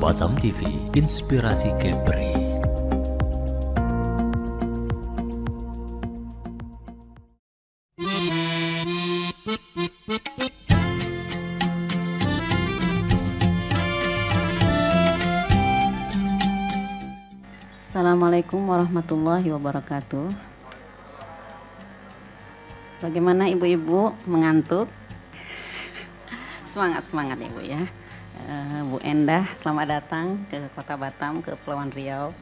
Batam TV, inspirasi Kepri. Assalamualaikum warahmatullahi wabarakatuh. Bagaimana ibu-ibu, mengantuk? Semangat ibu ya. Bu Endah, selamat datang ke Kota Batam, ke Kepulauan Riau.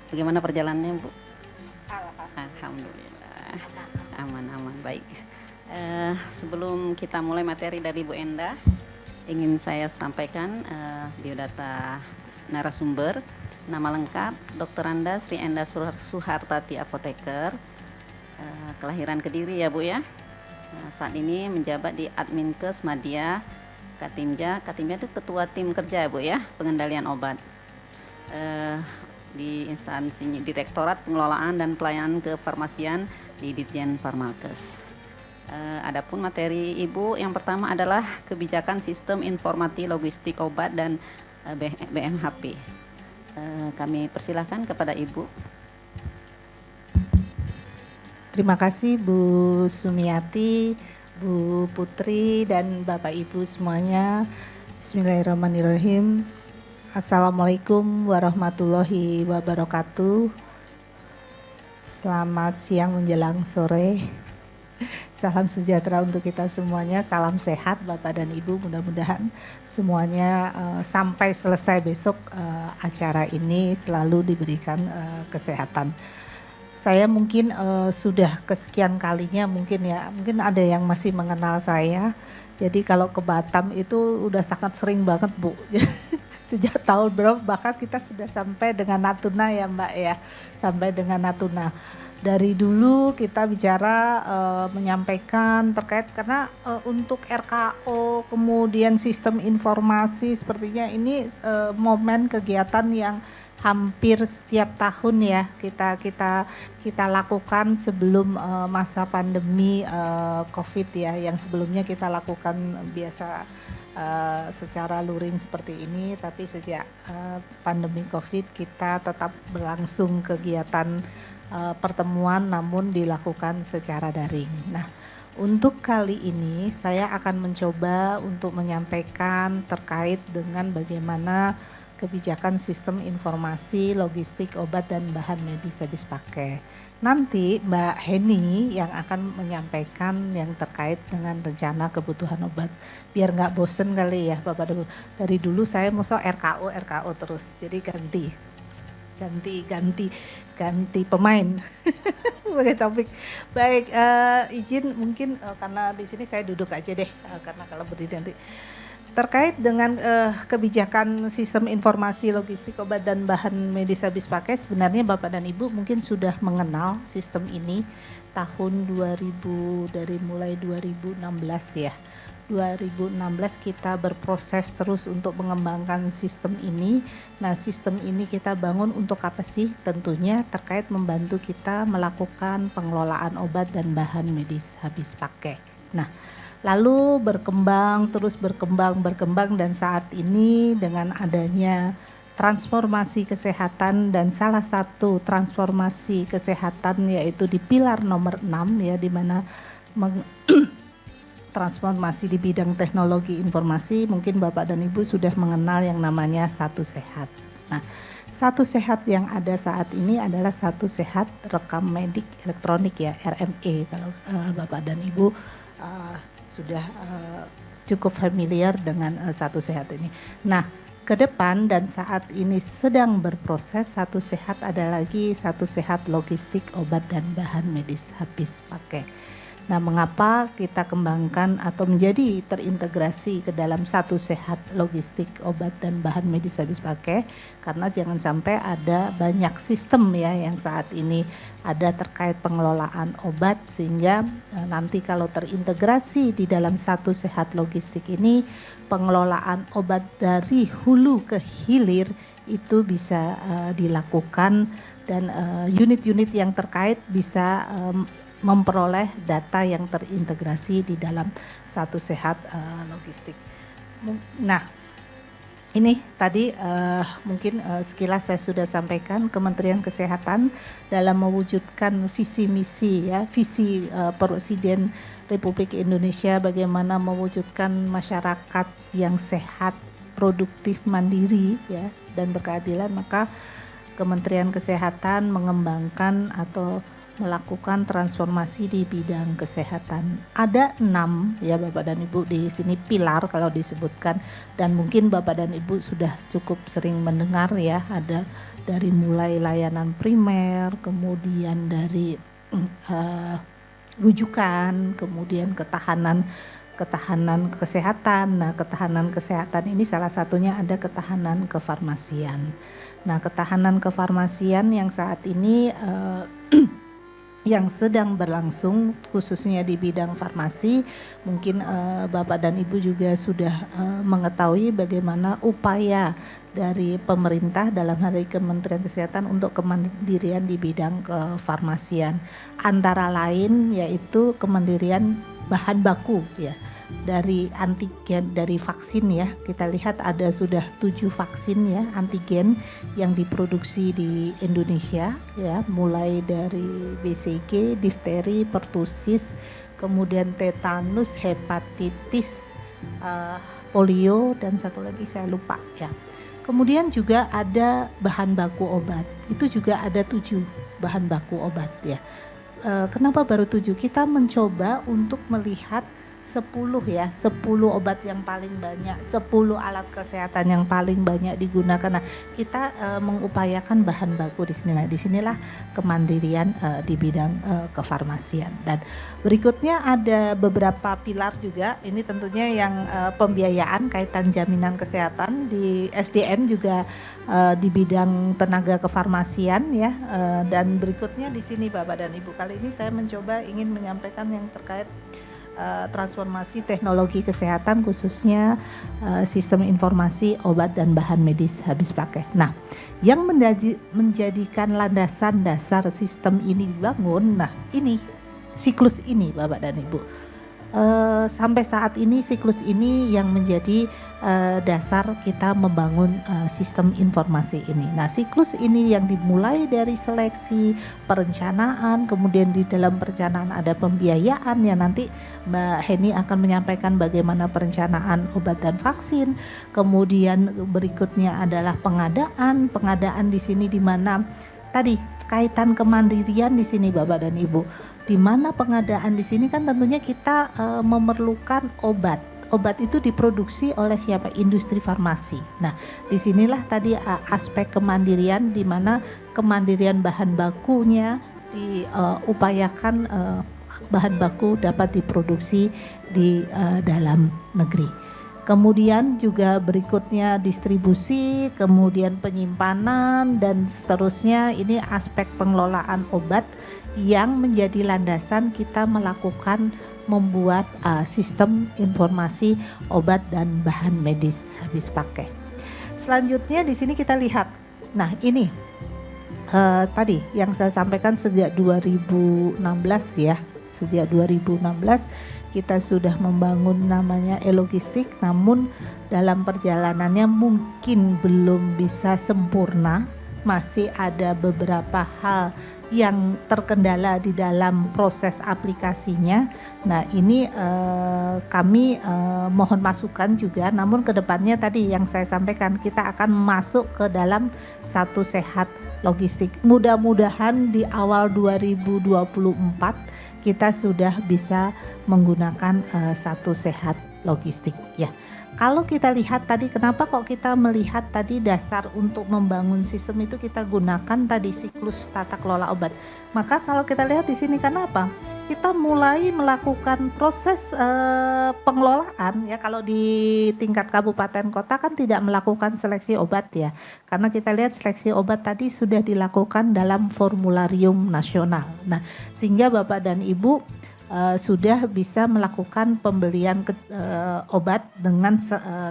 Bagaimana perjalanannya, Bu? Alhamdulillah. Aman, baik. Sebelum kita mulai materi dari Bu Endah, ingin saya sampaikan biodata narasumber. Nama lengkap Dr. Anda Sri Endah Suhartati Apoteker, kelahiran Kediri ya Bu ya. Saat ini menjabat di Adminkes Madya Katimja itu ketua tim kerja Bu ya, pengendalian obat di instansinya Direktorat Pengelolaan dan Pelayanan Kefarmasian di Ditjen Farmalkes. Adapun materi Ibu yang pertama adalah kebijakan sistem informasi logistik obat dan BMHP. Kami persilahkan kepada Ibu. Terima kasih Bu Sumiati, Bu Putri, dan Bapak Ibu semuanya. Bismillahirrahmanirrahim. Assalamualaikum warahmatullahi wabarakatuh. Selamat siang menjelang sore. Salam sejahtera untuk kita semuanya, salam sehat Bapak dan Ibu, mudah-mudahan semuanya sampai selesai besok acara ini selalu diberikan kesehatan. Saya mungkin sudah kesekian kalinya mungkin ada yang masih mengenal saya, jadi kalau ke Batam itu udah sangat sering banget Bu. Sejak tahun berapa bahkan kita sudah sampai dengan Natuna ya Mbak ya, sampai dengan Natuna. Dari dulu kita bicara menyampaikan terkait karena untuk RKO kemudian sistem informasi sepertinya ini momen kegiatan yang hampir setiap tahun ya kita lakukan sebelum masa pandemi COVID ya, yang sebelumnya kita lakukan biasa secara luring seperti ini, tapi sejak pandemi COVID kita tetap berlangsung kegiatan pertemuan namun dilakukan secara daring. Nah, untuk kali ini saya akan mencoba untuk menyampaikan terkait dengan bagaimana kebijakan sistem informasi logistik obat dan bahan medis habis pakai. Nanti Mbak Heni yang akan menyampaikan yang terkait dengan rencana kebutuhan obat. Biar nggak bosen kali ya Bapak Ibu. Dari dulu saya mau RKO terus, jadi ganti pemain. Sebagai topik. Baik, izin mungkin karena di sini saya duduk aja deh, karena kalau berdiri nanti. Terkait dengan kebijakan sistem informasi logistik obat dan bahan medis habis pakai, sebenarnya Bapak dan Ibu mungkin sudah mengenal sistem ini tahun 2000, dari mulai 2016 ya. 2016 kita berproses terus untuk mengembangkan sistem ini. Nah, sistem ini kita bangun untuk apa sih? Tentunya terkait membantu kita melakukan pengelolaan obat dan bahan medis habis pakai. Nah, lalu terus berkembang dan saat ini dengan adanya transformasi kesehatan dan salah satu transformasi kesehatan yaitu di pilar nomor 6 ya, di mana transformasi di bidang teknologi informasi, mungkin Bapak dan Ibu sudah mengenal yang namanya Satu Sehat. Nah, Satu Sehat yang ada saat ini adalah Satu Sehat Rekam Medik Elektronik ya, RME kalau Bapak dan Ibu sudah cukup familiar dengan Satu Sehat ini. Nah, ke depan dan saat ini sedang berproses Satu Sehat, ada lagi Satu Sehat Logistik Obat dan Bahan Medis Habis Pakai. Nah, mengapa kita kembangkan atau menjadi terintegrasi ke dalam Satu Sehat Logistik Obat dan Bahan Medis Habis Pakai? Karena jangan sampai ada banyak sistem ya yang saat ini ada terkait pengelolaan obat, sehingga nanti kalau terintegrasi di dalam Satu Sehat Logistik ini, pengelolaan obat dari hulu ke hilir itu bisa dilakukan dan unit-unit yang terkait bisa memperoleh data yang terintegrasi di dalam Satu Sehat Logistik. Nah, Ini tadi mungkin sekilas saya sudah sampaikan Kementerian Kesehatan dalam mewujudkan visi misi ya, visi Presiden Republik Indonesia bagaimana mewujudkan masyarakat yang sehat, produktif, mandiri ya dan berkeadilan, maka Kementerian Kesehatan mengembangkan atau melakukan transformasi di bidang kesehatan. Ada 6 ya Bapak dan Ibu di sini pilar kalau disebutkan, dan mungkin Bapak dan Ibu sudah cukup sering mendengar ya, ada dari mulai layanan primer, kemudian dari rujukan, kemudian ketahanan kesehatan. Nah, ketahanan kesehatan ini salah satunya ada ketahanan kefarmasian. Nah, ketahanan kefarmasian yang saat ini yang sedang berlangsung khususnya di bidang farmasi, mungkin Bapak dan Ibu juga sudah mengetahui bagaimana upaya dari pemerintah dalam hal ini Kementerian Kesehatan untuk kemandirian di bidang kefarmasian, antara lain yaitu kemandirian bahan baku ya, dari antigen, dari vaksin ya, kita lihat ada sudah 7 vaksin ya antigen yang diproduksi di Indonesia ya, mulai dari BCG, difteri, pertusis, kemudian tetanus, hepatitis, polio, dan satu lagi saya lupa ya. Kemudian juga ada bahan baku obat, itu juga ada 7 bahan baku obat ya. Kenapa baru 7? Kita mencoba untuk melihat 10 ya, 10 obat yang paling banyak, 10 alat kesehatan yang paling banyak digunakan. Nah, kita mengupayakan bahan baku di sini. Nah, disinilah kemandirian di bidang kefarmasian. Dan berikutnya ada beberapa pilar juga. Ini tentunya yang pembiayaan kaitan jaminan kesehatan di SDM juga di bidang tenaga kefarmasian ya. Dan berikutnya di sini Bapak dan Ibu, kali ini saya mencoba ingin menyampaikan yang terkait transformasi teknologi kesehatan khususnya sistem informasi obat dan bahan medis habis pakai. Nah, yang menjadikan landasan dasar sistem ini dibangun, nah ini siklus ini Bapak dan Ibu. Sampai saat ini siklus ini yang menjadi dasar kita membangun sistem informasi ini. Nah, siklus ini yang dimulai dari seleksi, perencanaan, kemudian di dalam perencanaan ada pembiayaan ya, nanti Mbak Heni akan menyampaikan bagaimana perencanaan obat dan vaksin. Kemudian berikutnya adalah pengadaan di sini di mana tadi kaitan kemandirian di sini Bapak dan Ibu. Di mana pengadaan di sini kan tentunya kita memerlukan obat. Obat itu diproduksi oleh siapa? Industri farmasi. Nah, disinilah tadi aspek kemandirian di mana kemandirian bahan bakunya diupayakan bahan baku dapat diproduksi di dalam negeri. Kemudian juga berikutnya distribusi, kemudian penyimpanan dan seterusnya. Ini aspek pengelolaan obat yang menjadi landasan kita melakukan membuat sistem informasi obat dan bahan medis habis pakai. Selanjutnya di sini kita lihat. Nah, ini tadi yang saya sampaikan sejak 2016 ya. Sejak 2016 kita sudah membangun namanya e-logistik, namun dalam perjalanannya mungkin belum bisa sempurna, masih ada beberapa hal yang terkendala di dalam proses aplikasinya. Nah, ini kami mohon masukan juga, namun kedepannya tadi yang saya sampaikan kita akan masuk ke dalam satu sehat logistik. Mudah-mudahan di awal 2024 kita sudah bisa menggunakan satu sehat logistik ya. Kalau kita lihat tadi, kenapa kok kita melihat tadi dasar untuk membangun sistem itu kita gunakan tadi siklus tata kelola obat. Maka kalau kita lihat di sini kenapa? Kita mulai melakukan proses pengelolaan ya. Kalau di tingkat kabupaten kota kan tidak melakukan seleksi obat ya. Karena kita lihat seleksi obat tadi sudah dilakukan dalam formularium nasional. Nah, sehingga Bapak dan Ibu sudah bisa melakukan pembelian obat dengan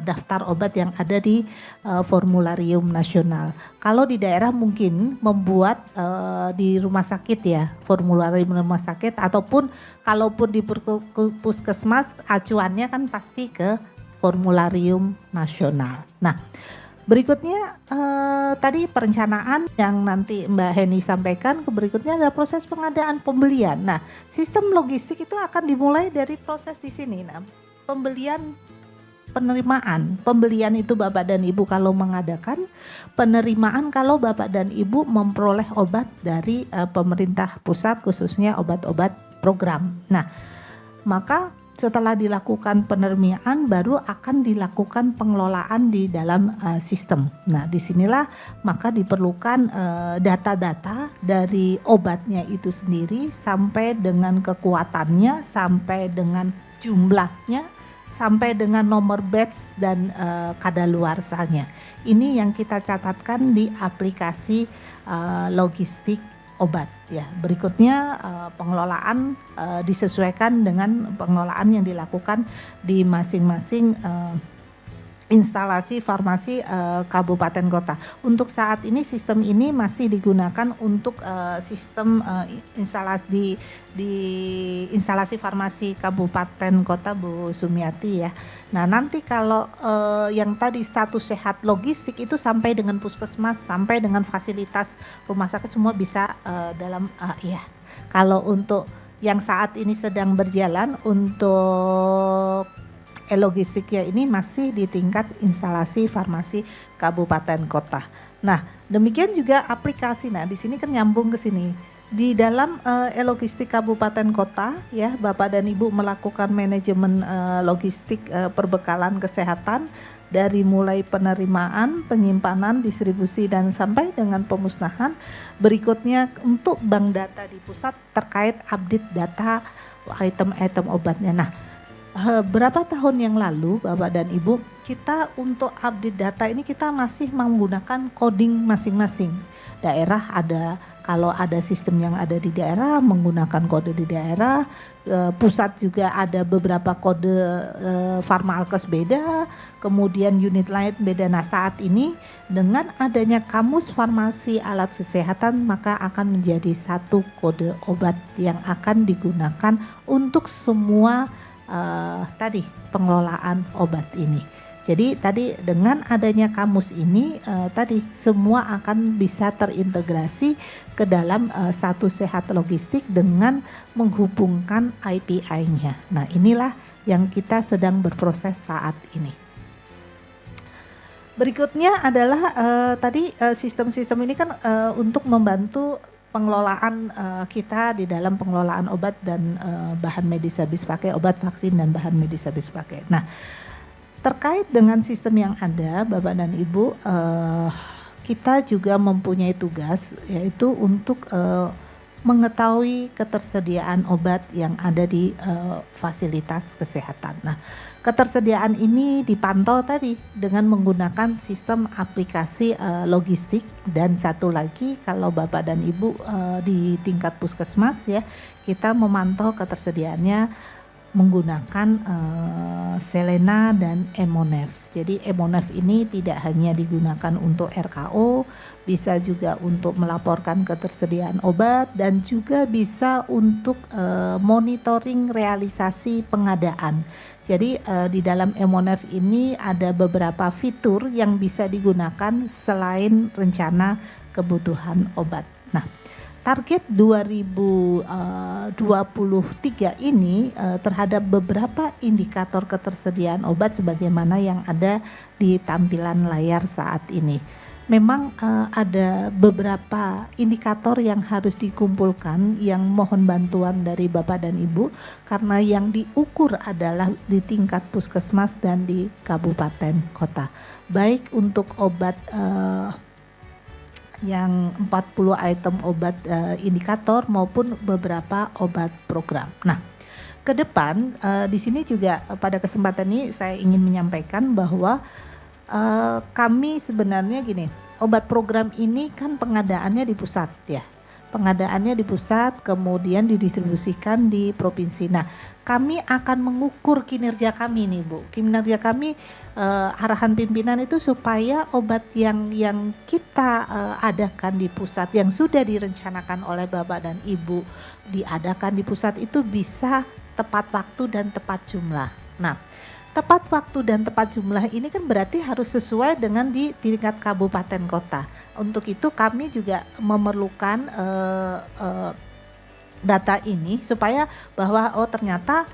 daftar obat yang ada di formularium nasional. Kalau di daerah mungkin membuat di rumah sakit ya, formularium rumah sakit, ataupun kalaupun di puskesmas acuannya kan pasti ke formularium nasional. Nah, berikutnya tadi perencanaan yang nanti Mbak Heni sampaikan, berikutnya ada proses pengadaan pembelian. Nah, sistem logistik itu akan dimulai dari proses di sini. Nah, pembelian, penerimaan. Pembelian itu Bapak dan Ibu kalau mengadakan, penerimaan kalau Bapak dan Ibu memperoleh obat dari pemerintah pusat, khususnya obat-obat program. Nah, maka setelah dilakukan penerimaan baru akan dilakukan pengelolaan di dalam sistem. Nah, disinilah maka diperlukan data-data dari obatnya itu sendiri sampai dengan kekuatannya, sampai dengan jumlahnya, sampai dengan nomor batch dan kadaluarsanya. Ini yang kita catatkan di aplikasi logistik obat ya. Berikutnya pengelolaan disesuaikan dengan pengelolaan yang dilakukan di masing-masing instalasi farmasi kabupaten kota. Untuk saat ini sistem ini masih digunakan untuk sistem instalasi di instalasi farmasi kabupaten kota Bu Sumiati ya. Nah, nanti kalau yang tadi status sehat logistik itu sampai dengan puskesmas, sampai dengan fasilitas rumah sakit semua bisa dalam ya. Kalau untuk yang saat ini sedang berjalan untuk logistiknya ini masih di tingkat instalasi farmasi kabupaten kota. Nah, demikian juga aplikasi. Nah, di sini kan nyambung ke sini. Di dalam logistik kabupaten kota ya, Bapak dan Ibu melakukan manajemen logistik perbekalan kesehatan dari mulai penerimaan, penyimpanan, distribusi dan sampai dengan pemusnahan. Berikutnya untuk bank data di pusat terkait update data item-item obatnya. Nah, berapa tahun yang lalu Bapak dan Ibu kita untuk update data ini kita masih menggunakan coding masing-masing. Daerah ada, kalau ada sistem yang ada di daerah menggunakan kode di daerah, pusat juga ada beberapa kode Farmalkes beda, kemudian unit lain beda. Nah, saat ini dengan adanya kamus farmasi alat kesehatan maka akan menjadi satu kode obat yang akan digunakan untuk semua tadi pengelolaan obat ini. Jadi tadi dengan adanya kamus ini tadi semua akan bisa terintegrasi ke dalam satu sehat logistik dengan menghubungkan API-nya. Nah, inilah yang kita sedang berproses saat ini. Berikutnya adalah tadi sistem-sistem ini kan untuk membantu pengelolaan kita di dalam pengelolaan obat dan bahan medis habis pakai, obat, vaksin dan bahan medis habis pakai. Nah, terkait dengan sistem yang ada, Bapak dan Ibu, kita juga mempunyai tugas yaitu untuk mengetahui ketersediaan obat yang ada di fasilitas kesehatan. Nah, ketersediaan ini dipantau tadi dengan menggunakan sistem aplikasi logistik, dan satu lagi kalau Bapak dan Ibu di tingkat puskesmas ya, kita memantau ketersediaannya menggunakan Selena dan Emonef. Jadi Emonef ini tidak hanya digunakan untuk RKO, bisa juga untuk melaporkan ketersediaan obat dan juga bisa untuk monitoring realisasi pengadaan. Jadi di dalam Emonef ini ada beberapa fitur yang bisa digunakan selain rencana kebutuhan obat. Nah, target 2023 ini terhadap beberapa indikator ketersediaan obat sebagaimana yang ada di tampilan layar saat ini. Memang ada beberapa indikator yang harus dikumpulkan yang mohon bantuan dari Bapak dan Ibu karena yang diukur adalah di tingkat puskesmas dan di kabupaten kota. Baik untuk obat yang 40 item obat indikator maupun beberapa obat program. Nah, ke depan di sini juga pada kesempatan ini saya ingin menyampaikan bahwa kami sebenarnya gini, obat program ini kan pengadaannya di pusat ya. Pengadaannya di pusat kemudian didistribusikan di provinsi. Nah, kami akan mengukur kinerja kami nih Bu. Kinerja kami arahan pimpinan itu supaya obat yang kita adakan di pusat yang sudah direncanakan oleh Bapak dan Ibu diadakan di pusat itu bisa tepat waktu dan tepat jumlah. Nah, tepat waktu dan tepat jumlah ini kan berarti harus sesuai dengan di tingkat kabupaten kota. Untuk itu kami juga memerlukan data ini supaya bahwa ternyata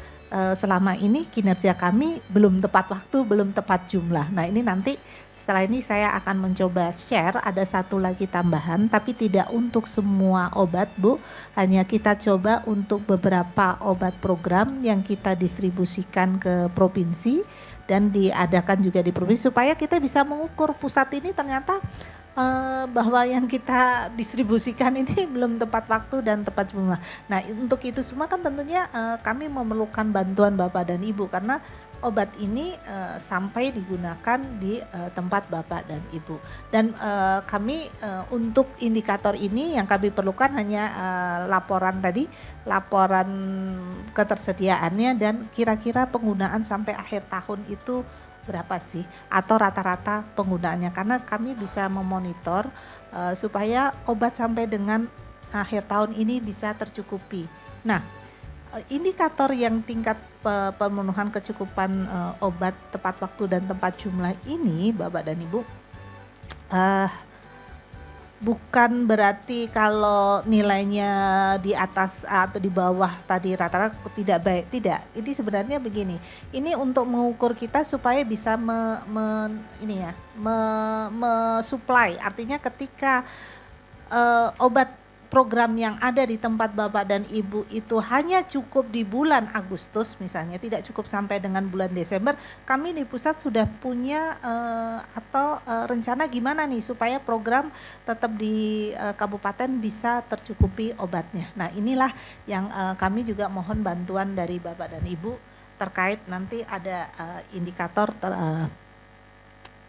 selama ini kinerja kami belum tepat waktu, belum tepat jumlah. Nah ini nanti setelah ini saya akan mencoba share, ada satu lagi tambahan tapi tidak untuk semua obat Bu, hanya kita coba untuk beberapa obat program yang kita distribusikan ke provinsi dan diadakan juga di provinsi supaya kita bisa mengukur pusat ini ternyata bahwa yang kita distribusikan ini belum tepat waktu dan tepat jumlah. Nah untuk itu semua kan tentunya kami memerlukan bantuan Bapak dan Ibu karena obat ini sampai digunakan di tempat Bapak dan Ibu. Dan kami untuk indikator ini yang kami perlukan hanya laporan tadi, laporan ketersediaannya dan kira-kira penggunaan sampai akhir tahun itu berapa sih atau rata-rata penggunaannya karena kami bisa memonitor supaya obat sampai dengan akhir tahun ini bisa tercukupi. Nah, indikator yang tingkat pemenuhan kecukupan obat tepat waktu dan tepat jumlah ini Bapak dan Ibu bukan berarti kalau nilainya di atas atau di bawah tadi rata-rata tidak baik, tidak. Ini sebenarnya begini. Ini untuk mengukur kita supaya bisa supply. Artinya ketika obat program yang ada di tempat Bapak dan Ibu itu hanya cukup di bulan Agustus misalnya, tidak cukup sampai dengan bulan Desember, kami di pusat sudah punya rencana gimana nih supaya program tetap di kabupaten bisa tercukupi obatnya. Nah inilah yang kami juga mohon bantuan dari Bapak dan Ibu terkait nanti ada indikator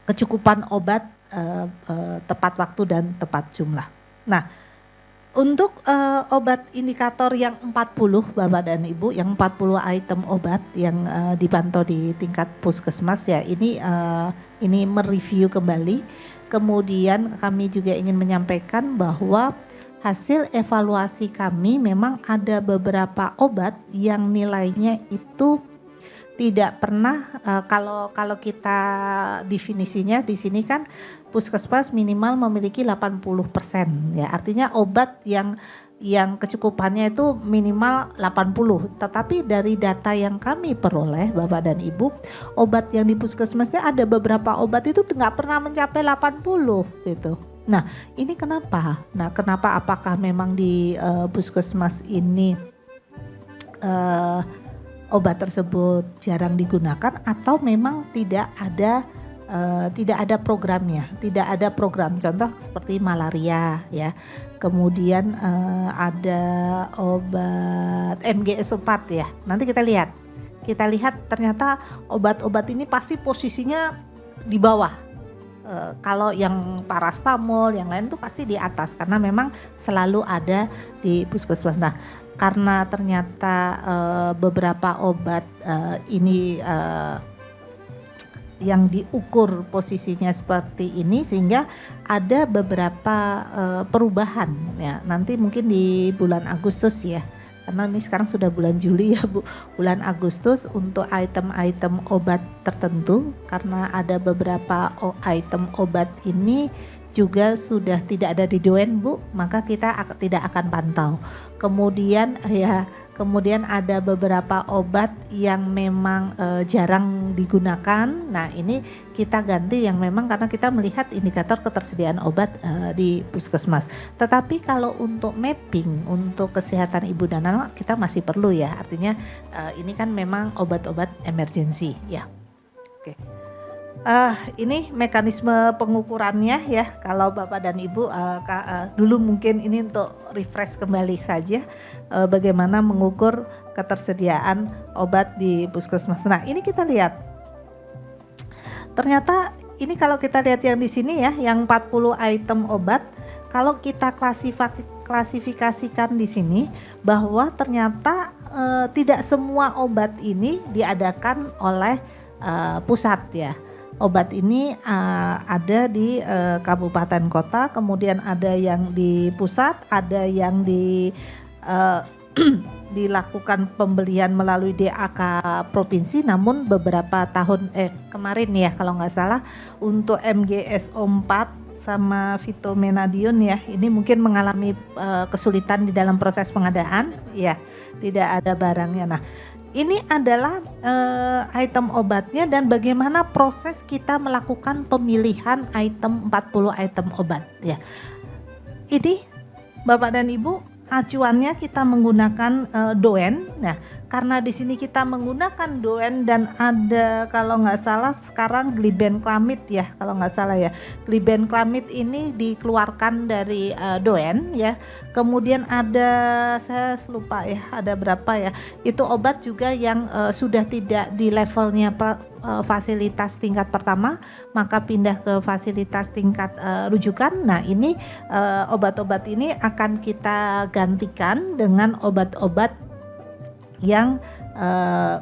kecukupan obat tepat waktu dan tepat jumlah. Nah untuk obat indikator yang 40 Bapak dan Ibu, yang 40 item obat yang dipantau di tingkat puskesmas ya, ini mereview kembali. Kemudian kami juga ingin menyampaikan bahwa hasil evaluasi kami memang ada beberapa obat yang nilainya itu tidak pernah kalau kita definisinya di sini kan puskesmas minimal memiliki 80% ya, artinya obat yang kecukupannya itu minimal 80. Tetapi dari data yang kami peroleh Bapak dan Ibu, obat yang di puskesmasnya ada beberapa obat itu nggak pernah mencapai 80 gitu. Nah ini kenapa? Nah kenapa, apakah memang di puskesmas ini obat tersebut jarang digunakan atau memang tidak ada programnya, tidak ada program, contoh seperti malaria ya, kemudian ada obat MGS4 ya, nanti kita lihat ternyata obat-obat ini pasti posisinya di bawah. Kalau yang parastamol yang lain tuh pasti di atas karena memang selalu ada di puskesmas. Nah karena ternyata beberapa obat ini yang diukur posisinya seperti ini sehingga ada beberapa perubahan ya, nanti mungkin di bulan Agustus ya, karena ini sekarang sudah bulan Juli ya Bu, bulan Agustus untuk item-item obat tertentu karena ada beberapa item obat ini juga sudah tidak ada di DOEN Bu, maka kita tidak akan pantau. Kemudian ada beberapa obat yang memang jarang digunakan. Nah ini kita ganti yang memang karena kita melihat indikator ketersediaan obat di puskesmas. Tetapi kalau untuk mapping untuk kesehatan ibu dan anak kita masih perlu ya. Artinya ini kan memang obat-obat emergensi ya. Oke. Ini mekanisme pengukurannya ya, kalau Bapak dan Ibu dulu mungkin ini untuk refresh kembali saja bagaimana mengukur ketersediaan obat di puskesmas. Nah ini kita lihat, ternyata ini kalau kita lihat yang di sini ya, yang 40 item obat, kalau kita klasifikasikan di sini bahwa ternyata tidak semua obat ini diadakan oleh pusat ya. Obat ini ada di kabupaten kota, kemudian ada yang di pusat, ada yang di dilakukan pembelian melalui DAK provinsi, namun beberapa tahun kemarin ya kalau nggak salah untuk MGSO 4 sama Fitomenadion ya, ini mungkin mengalami kesulitan di dalam proses pengadaan ya, tidak ada barangnya. Nah, ini adalah item obatnya dan bagaimana proses kita melakukan pemilihan item 40 item obat ya. Ini Bapak dan Ibu, acuannya kita menggunakan doen. Nah, karena di sini kita menggunakan doen dan ada kalau nggak salah sekarang glibenclamid ya, kalau nggak salah ya. Glibenclamid ini dikeluarkan dari doen ya. Kemudian ada, saya lupa ya, ada berapa ya. Itu obat juga yang sudah tidak di levelnya fasilitas tingkat pertama, maka pindah ke fasilitas tingkat rujukan. Nah, ini obat-obat ini akan kita gantikan dengan obat-obat yang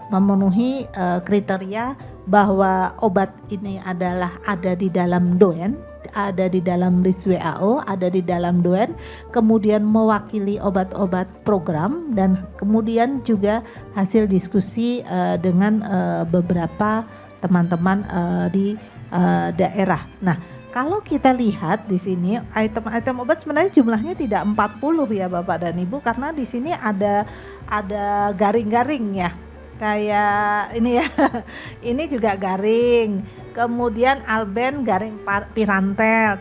memenuhi kriteria bahwa obat ini adalah ada di dalam doen, ada di dalam list WHO, ada di dalam doen, kemudian mewakili obat-obat program, dan kemudian juga hasil diskusi dengan beberapa teman-teman di daerah. Nah, kalau kita lihat di sini item-item obat sebenarnya jumlahnya tidak 40 ya Bapak dan Ibu, karena di sini ada garing-garing ya. Kayak ini ya. Ini juga garing. Kemudian Alben garing Pirantel.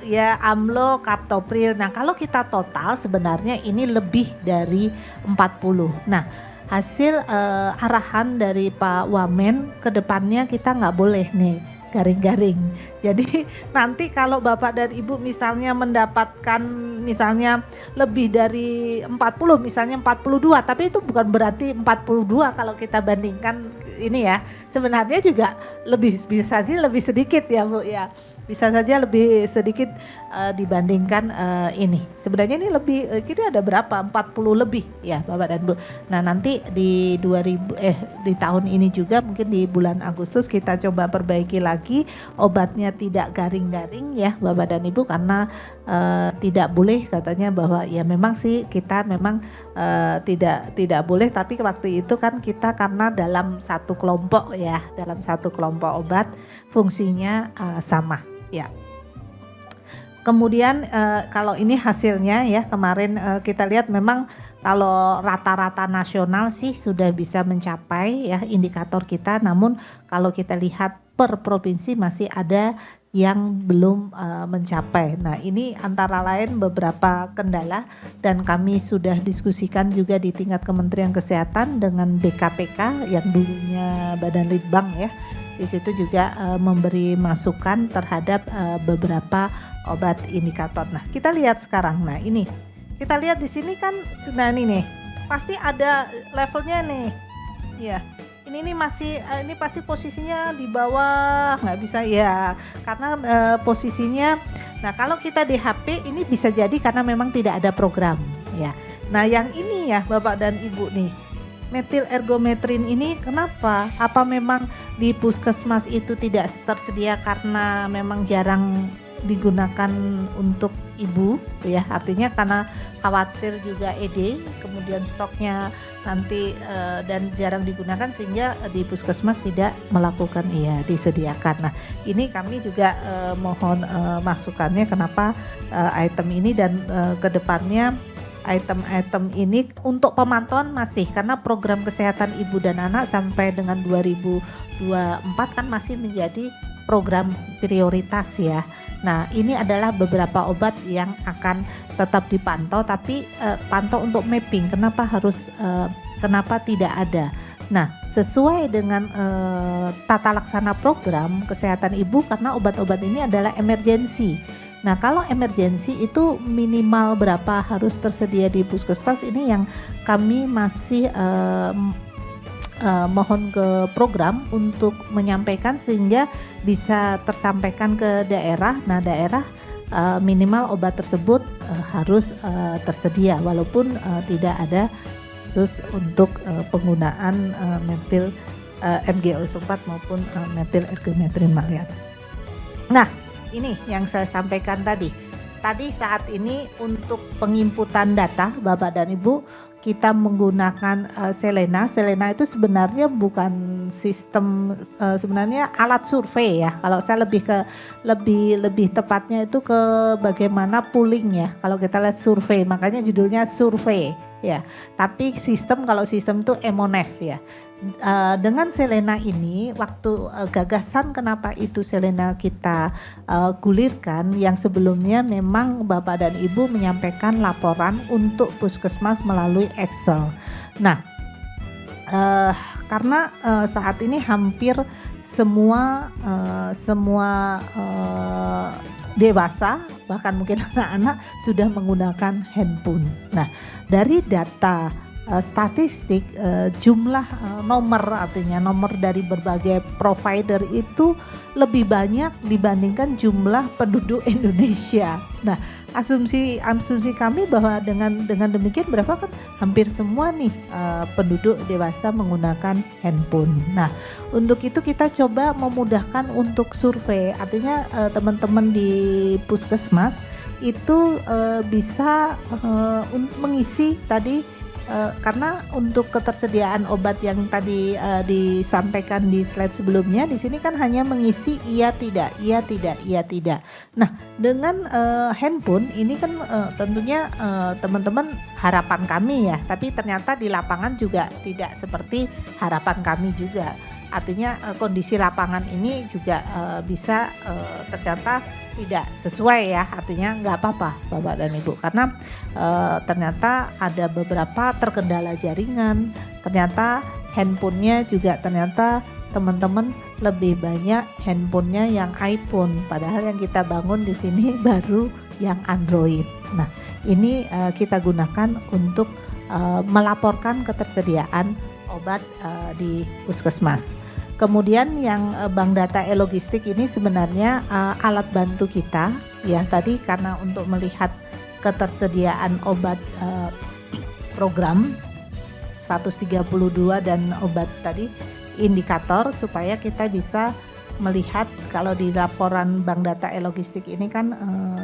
Ya, Amlo, Captopril. Nah, kalau kita total sebenarnya ini lebih dari 40. Nah, hasil arahan dari Pak Wamen ke depannya kita nggak boleh nih garing-garing. Jadi nanti kalau Bapak dan Ibu misalnya mendapatkan misalnya lebih dari 40, misalnya 42, tapi itu bukan berarti 42 kalau kita bandingkan ini ya. Sebenarnya juga bisa saja lebih sedikit ya Bu ya. Bisa saja lebih sedikit dibandingkan ini. Sebenarnya ini lebih, kita ada berapa? 40 lebih ya Bapak dan Bu. Nah, nanti di di tahun ini juga mungkin di bulan Agustus kita coba perbaiki lagi obatnya tidak garing-garing ya Bapak dan Ibu, karena tidak boleh katanya bahwa ya memang sih kita memang tidak boleh, tapi waktu itu kan kita karena dalam satu kelompok ya, dalam satu kelompok obat fungsinya sama. Ya. Kemudian kalau ini hasilnya ya kemarin kita lihat memang kalau rata-rata nasional sih sudah bisa mencapai ya indikator kita, namun kalau kita lihat per provinsi masih ada yang belum mencapai. Nah, ini antara lain beberapa kendala dan kami sudah diskusikan juga di tingkat Kementerian Kesehatan dengan BKPK yang dulunya Badan Litbang ya. Di situ juga memberi masukan terhadap beberapa obat indikator. Nah, kita lihat sekarang. Nah, ini kita lihat di sini kan, nah ini nih pasti ada levelnya nih. Ya, ini masih ini pasti posisinya di bawah, nggak bisa ya, karena posisinya. Nah, kalau kita di HP ini bisa jadi karena memang tidak ada program. Ya, nah yang ini ya Bapak dan Ibu nih. Metil ergometrin ini kenapa? Apa memang di puskesmas itu tidak tersedia karena memang jarang digunakan untuk ibu ya, artinya karena khawatir juga ED, kemudian stoknya nanti dan jarang digunakan sehingga di puskesmas tidak melakukan disediakan. Nah, ini kami juga mohon masukannya kenapa item ini dan kedepannya item-item ini untuk pemantauan masih, karena program kesehatan ibu dan anak sampai dengan 2024 kan masih menjadi program prioritas ya. Nah, ini adalah beberapa obat yang akan tetap dipantau, tapi pantau untuk mapping kenapa tidak ada. Nah, sesuai dengan tata laksana program kesehatan ibu, karena obat-obat ini adalah emergensi. Nah, kalau emergensi itu minimal berapa harus tersedia di puskesmas, ini yang kami masih mohon ke program untuk menyampaikan sehingga bisa tersampaikan ke daerah. Nah, daerah minimal obat tersebut harus tersedia walaupun tidak ada khusus untuk penggunaan metil MGO4 maupun metil ergometrin maleat. Nah, ini yang saya sampaikan tadi. tadi saat ini untuk penginputan data Bapak dan Ibu kita menggunakan Selena. Selena itu sebenarnya bukan sistem, sebenarnya alat survei ya. Kalau saya lebih tepatnya itu ke bagaimana pooling ya. Kalau kita lihat survei, makanya judulnya survei ya. Tapi kalau sistem itu Emonef ya. Dengan Selena ini waktu gagasan kenapa itu Selena kita gulirkan, yang sebelumnya memang Bapak dan Ibu menyampaikan laporan untuk puskesmas melalui Excel. Nah, karena saat ini hampir semua dewasa bahkan mungkin anak-anak sudah menggunakan handphone. Nah, dari data statistik jumlah nomor, artinya nomor dari berbagai provider itu lebih banyak dibandingkan jumlah penduduk Indonesia. Nah, asumsi kami bahwa dengan demikian berapa kan hampir semua nih penduduk dewasa menggunakan handphone. Nah, untuk itu kita coba memudahkan untuk survei, artinya teman-teman di puskesmas itu bisa mengisi tadi. Karena untuk ketersediaan obat yang tadi disampaikan di slide sebelumnya, di sini kan hanya mengisi iya tidak. Nah, dengan handphone ini kan tentunya teman-teman harapan kami ya, tapi ternyata di lapangan juga tidak seperti harapan kami juga. Artinya kondisi lapangan ini juga bisa ternyata tidak sesuai ya, artinya nggak apa-apa Bapak dan Ibu, karena ternyata ada beberapa terkendala jaringan, ternyata handphonenya juga ternyata teman-teman lebih banyak handphonenya yang iPhone, padahal yang kita bangun di sini baru yang Android. Nah, ini kita gunakan untuk melaporkan ketersediaan obat di puskesmas. Kemudian yang bank data e-logistik ini sebenarnya alat bantu kita ya, tadi karena untuk melihat ketersediaan obat program 132 dan obat tadi indikator supaya kita bisa melihat kalau di laporan bank data e-logistik ini kan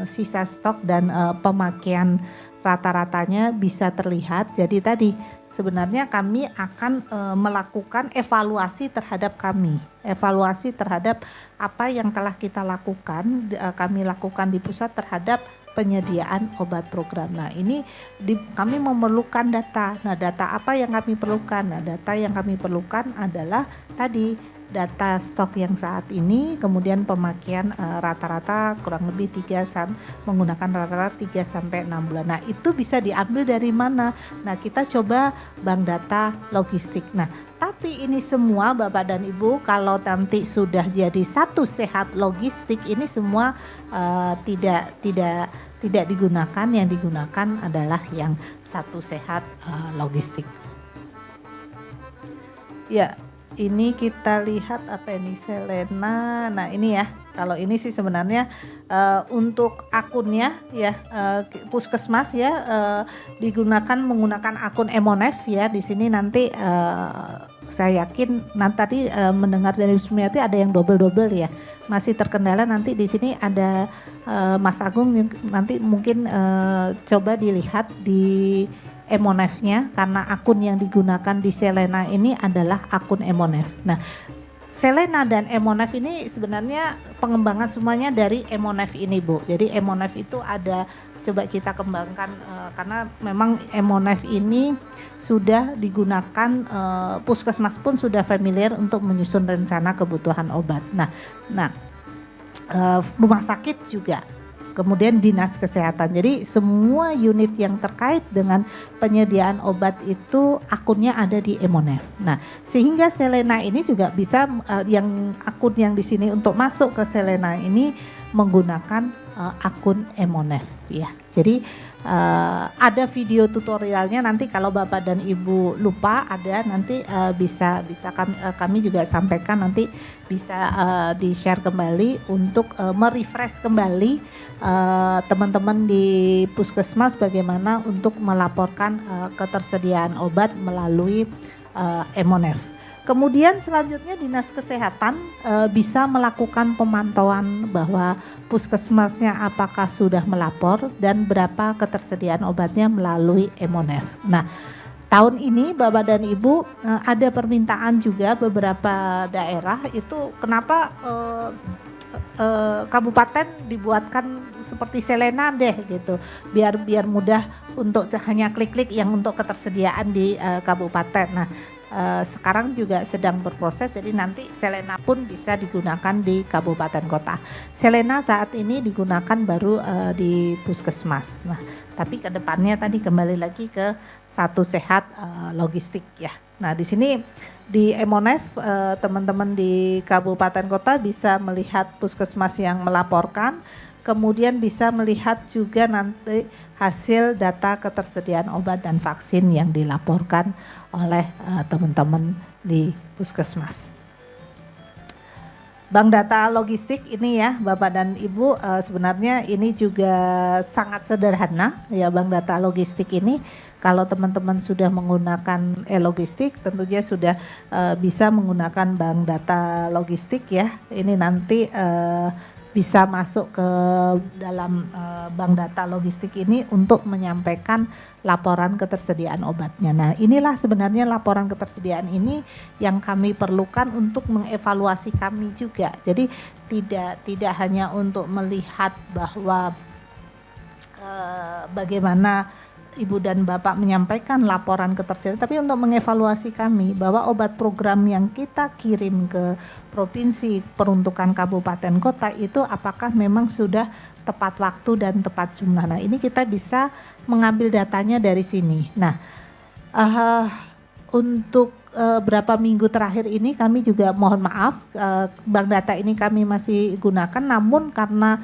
sisa stok dan pemakaian rata-ratanya bisa terlihat. Jadi tadi sebenarnya kami akan melakukan evaluasi terhadap apa yang telah kita lakukan, kami lakukan di pusat terhadap penyediaan obat program. Nah, ini kami memerlukan data. Nah, data apa yang kami perlukan? Nah, data yang kami perlukan adalah tadi data stok yang saat ini, kemudian pemakaian rata-rata kurang lebih menggunakan rata-rata 3 sampai 6 bulan. Nah, itu bisa diambil dari mana? Nah, kita coba bank data logistik. Nah, tapi ini semua Bapak dan Ibu kalau nanti sudah jadi satu sehat logistik, ini semua tidak digunakan, yang digunakan adalah yang satu sehat logistik. Ya. Ini kita lihat apa ini Selena. Nah, ini ya. Kalau ini sih sebenarnya untuk akunnya ya puskesmas ya menggunakan akun Emonef ya. Di sini nanti saya yakin tadi mendengar dari Sumiati ada yang double ya. Masih terkendala, nanti di sini ada Mas Agung nanti mungkin coba dilihat di Emonef-nya, karena akun yang digunakan di Selena ini adalah akun Emonef. Nah, Selena dan Emonef ini sebenarnya pengembangan semuanya dari Emonef ini, Bu. Jadi Emonef itu ada, coba kita kembangkan karena memang Emonef ini sudah digunakan, puskesmas pun sudah familiar untuk menyusun rencana kebutuhan obat. Nah, rumah sakit juga. Kemudian dinas kesehatan. Jadi semua unit yang terkait dengan penyediaan obat itu akunnya ada di Emonef. Nah, sehingga Selena ini juga bisa yang akun yang di sini untuk masuk ke Selena ini menggunakan akun Emonef ya. Jadi ada video tutorialnya, nanti kalau Bapak dan Ibu lupa ada nanti bisa kami juga sampaikan, nanti bisa di-share kembali untuk merefresh kembali teman-teman di puskesmas bagaimana untuk melaporkan ketersediaan obat melalui Emonef. Kemudian selanjutnya Dinas Kesehatan bisa melakukan pemantauan bahwa puskesmasnya apakah sudah melapor dan berapa ketersediaan obatnya melalui Emonef. Nah, tahun ini Bapak dan Ibu ada permintaan juga beberapa daerah itu kenapa kabupaten dibuatkan seperti Selena deh gitu, biar mudah untuk hanya klik-klik yang untuk ketersediaan di kabupaten. Nah, sekarang juga sedang berproses, jadi nanti Selena pun bisa digunakan di kabupaten kota. Selena saat ini digunakan baru di puskesmas. Nah, tapi ke depannya tadi kembali lagi ke Satu Sehat logistik ya. Nah, di sini di Emonef teman-teman di kabupaten kota bisa melihat puskesmas yang melaporkan, kemudian bisa melihat juga nanti hasil data ketersediaan obat dan vaksin yang dilaporkan oleh teman-teman di puskesmas. Bank data logistik ini ya Bapak dan Ibu, sebenarnya ini juga sangat sederhana ya, bank data logistik ini. Kalau teman-teman sudah menggunakan e-logistik tentunya sudah bisa menggunakan bank data logistik ya. Ini nanti bisa masuk ke dalam bank data logistik ini untuk menyampaikan laporan ketersediaan obatnya. Nah, inilah sebenarnya laporan ketersediaan ini yang kami perlukan untuk mengevaluasi kami juga. Jadi tidak hanya untuk melihat bahwa bagaimana Ibu dan Bapak menyampaikan laporan ketersediaan, tapi untuk mengevaluasi kami bahwa obat program yang kita kirim ke provinsi, peruntukan kabupaten kota itu apakah memang sudah tepat waktu dan tepat jumlah. Nah, ini kita bisa mengambil datanya dari sini. Nah, untuk berapa minggu terakhir ini kami juga mohon maaf, bank data ini kami masih gunakan, namun karena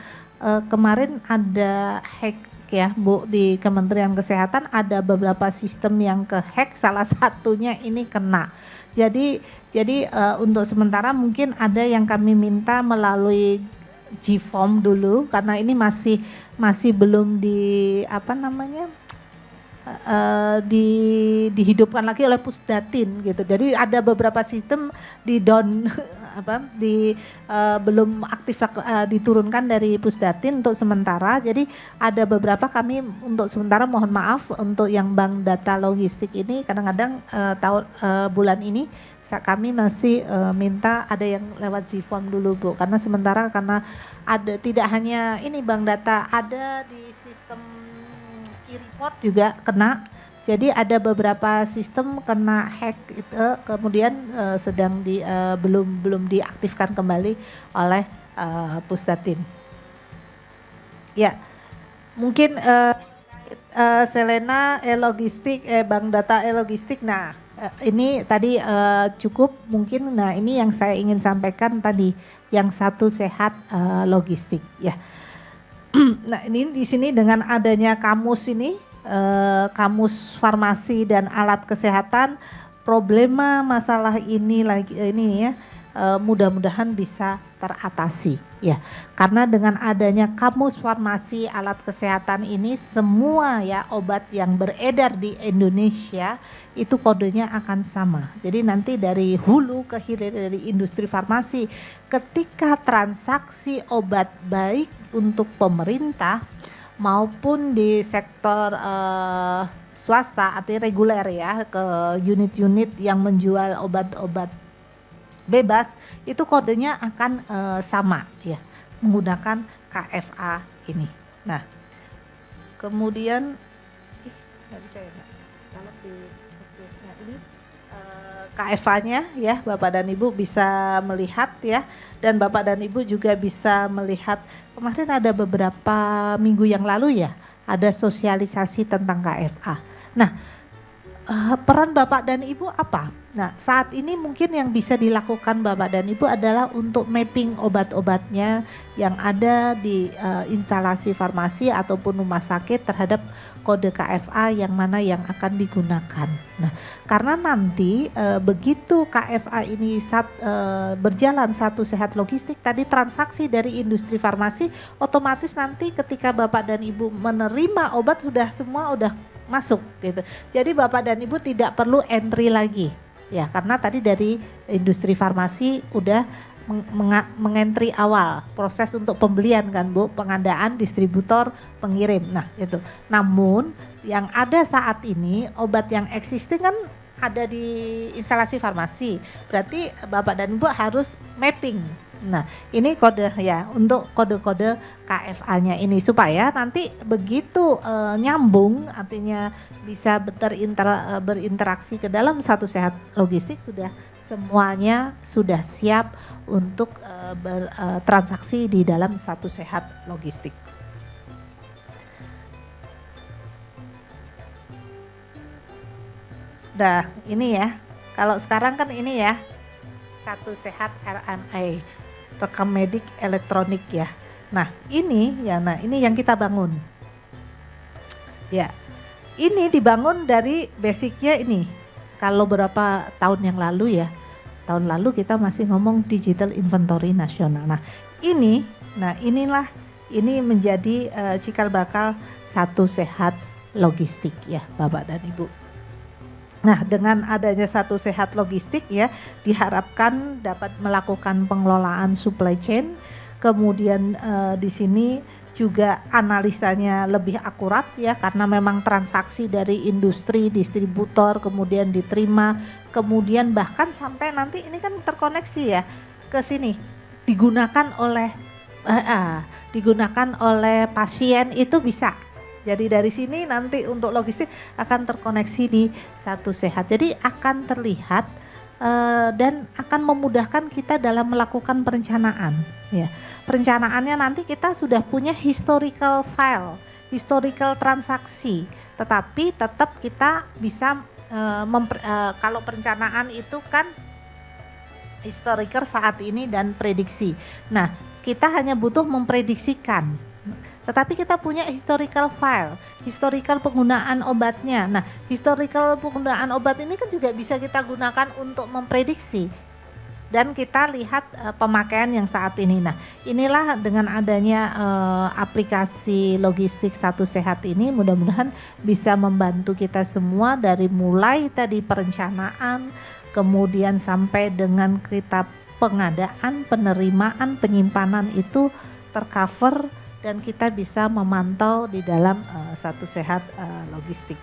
kemarin ada hack ya Bu, di Kementerian Kesehatan ada beberapa sistem yang ke-hack, salah satunya ini kena. Jadi untuk sementara mungkin ada yang kami minta melalui G-Form dulu karena ini masih belum dihidupkan lagi oleh Pusdatin gitu. Jadi ada beberapa sistem di down belum aktif diturunkan dari Pusdatin untuk sementara. Jadi ada beberapa kami untuk sementara mohon maaf untuk yang bank data logistik ini kadang-kadang bulan ini kami masih minta ada yang lewat G-Form dulu Bu, karena sementara karena ada tidak hanya ini bank data, ada di sistem e-report juga kena. Jadi ada beberapa sistem kena hack itu, kemudian sedang belum diaktifkan kembali oleh Pusdatin. Ya, mungkin Selena e-logistik, bank data e-logistik. Nah, ini tadi cukup mungkin. Nah, ini yang saya ingin sampaikan tadi, yang Satu Sehat logistik. Ya. Nah, ini di sini dengan adanya kamus ini. Kamus farmasi dan alat kesehatan, problema masalah ini ya mudah-mudahan bisa teratasi ya, karena dengan adanya kamus farmasi alat kesehatan ini semua ya obat yang beredar di Indonesia itu kodenya akan sama. Jadi nanti dari hulu ke hilir dari industri farmasi ketika transaksi obat baik untuk pemerintah maupun di sektor swasta artinya reguler ya, ke unit-unit yang menjual obat-obat bebas itu kodenya akan sama ya, menggunakan KFA ini. Nah, kemudian ini KFA-nya ya Bapak dan Ibu bisa melihat ya, dan Bapak dan Ibu juga bisa melihat kemarin ada beberapa minggu yang lalu ya ada sosialisasi tentang KFA. Nah, peran Bapak dan Ibu apa? Nah, saat ini mungkin yang bisa dilakukan Bapak dan Ibu adalah untuk mapping obat-obatnya yang ada di instalasi farmasi ataupun rumah sakit terhadap kode KFA yang mana yang akan digunakan. Nah, karena nanti begitu KFA ini berjalan Satu Sehat logistik, tadi transaksi dari industri farmasi otomatis nanti ketika Bapak dan Ibu menerima obat sudah semua udah masuk gitu. Jadi Bapak dan Ibu tidak perlu entry lagi. ya, karena tadi dari industri farmasi udah mengentry awal proses untuk pembelian kan Bu, pengadaan, distributor, pengirim. Nah itu. Namun yang ada saat ini obat yang existing kan ada di instalasi farmasi. Berarti Bapak dan Ibu harus mapping. Nah ini kode ya untuk kode-kode KFA-nya ini supaya nanti begitu nyambung, artinya bisa berinteraksi ke dalam satu sehat logistik, sudah semuanya sudah siap untuk bertransaksi di dalam satu sehat logistik. Nah ini ya, kalau sekarang kan ini ya, satu sehat RMA, rekam medik elektronik ya. Nah ini yang kita bangun. Ya, ini dibangun dari basicnya ini. Kalau berapa tahun yang lalu ya, tahun lalu kita masih ngomong digital inventory nasional. Nah inilah menjadi cikal bakal satu sehat logistik ya Bapak dan Ibu. Nah dengan adanya satu sehat logistik ya, diharapkan dapat melakukan pengelolaan supply chain, kemudian di sini juga analisanya lebih akurat ya, karena memang transaksi dari industri, distributor, kemudian diterima, kemudian bahkan sampai nanti ini kan terkoneksi ya ke sini, digunakan oleh pasien itu bisa. Jadi dari sini nanti untuk logistik akan terkoneksi di satu sehat. Jadi akan terlihat dan akan memudahkan kita dalam melakukan perencanaan. Ya, perencanaannya nanti kita sudah punya historical file, historical transaksi. Tetapi tetap kita bisa kalau perencanaan itu kan historical saat ini dan prediksi. Nah, kita hanya butuh memprediksikan. Tetapi kita punya historical file, historical penggunaan obatnya. Nah, historical penggunaan obat ini kan juga bisa kita gunakan untuk memprediksi. Dan kita lihat pemakaian yang saat ini. Nah, inilah dengan adanya aplikasi logistik Satu Sehat ini mudah-mudahan bisa membantu kita semua dari mulai tadi perencanaan, kemudian sampai dengan kita pengadaan, penerimaan, penyimpanan itu tercover dan kita bisa memantau di dalam Satu Sehat logistik.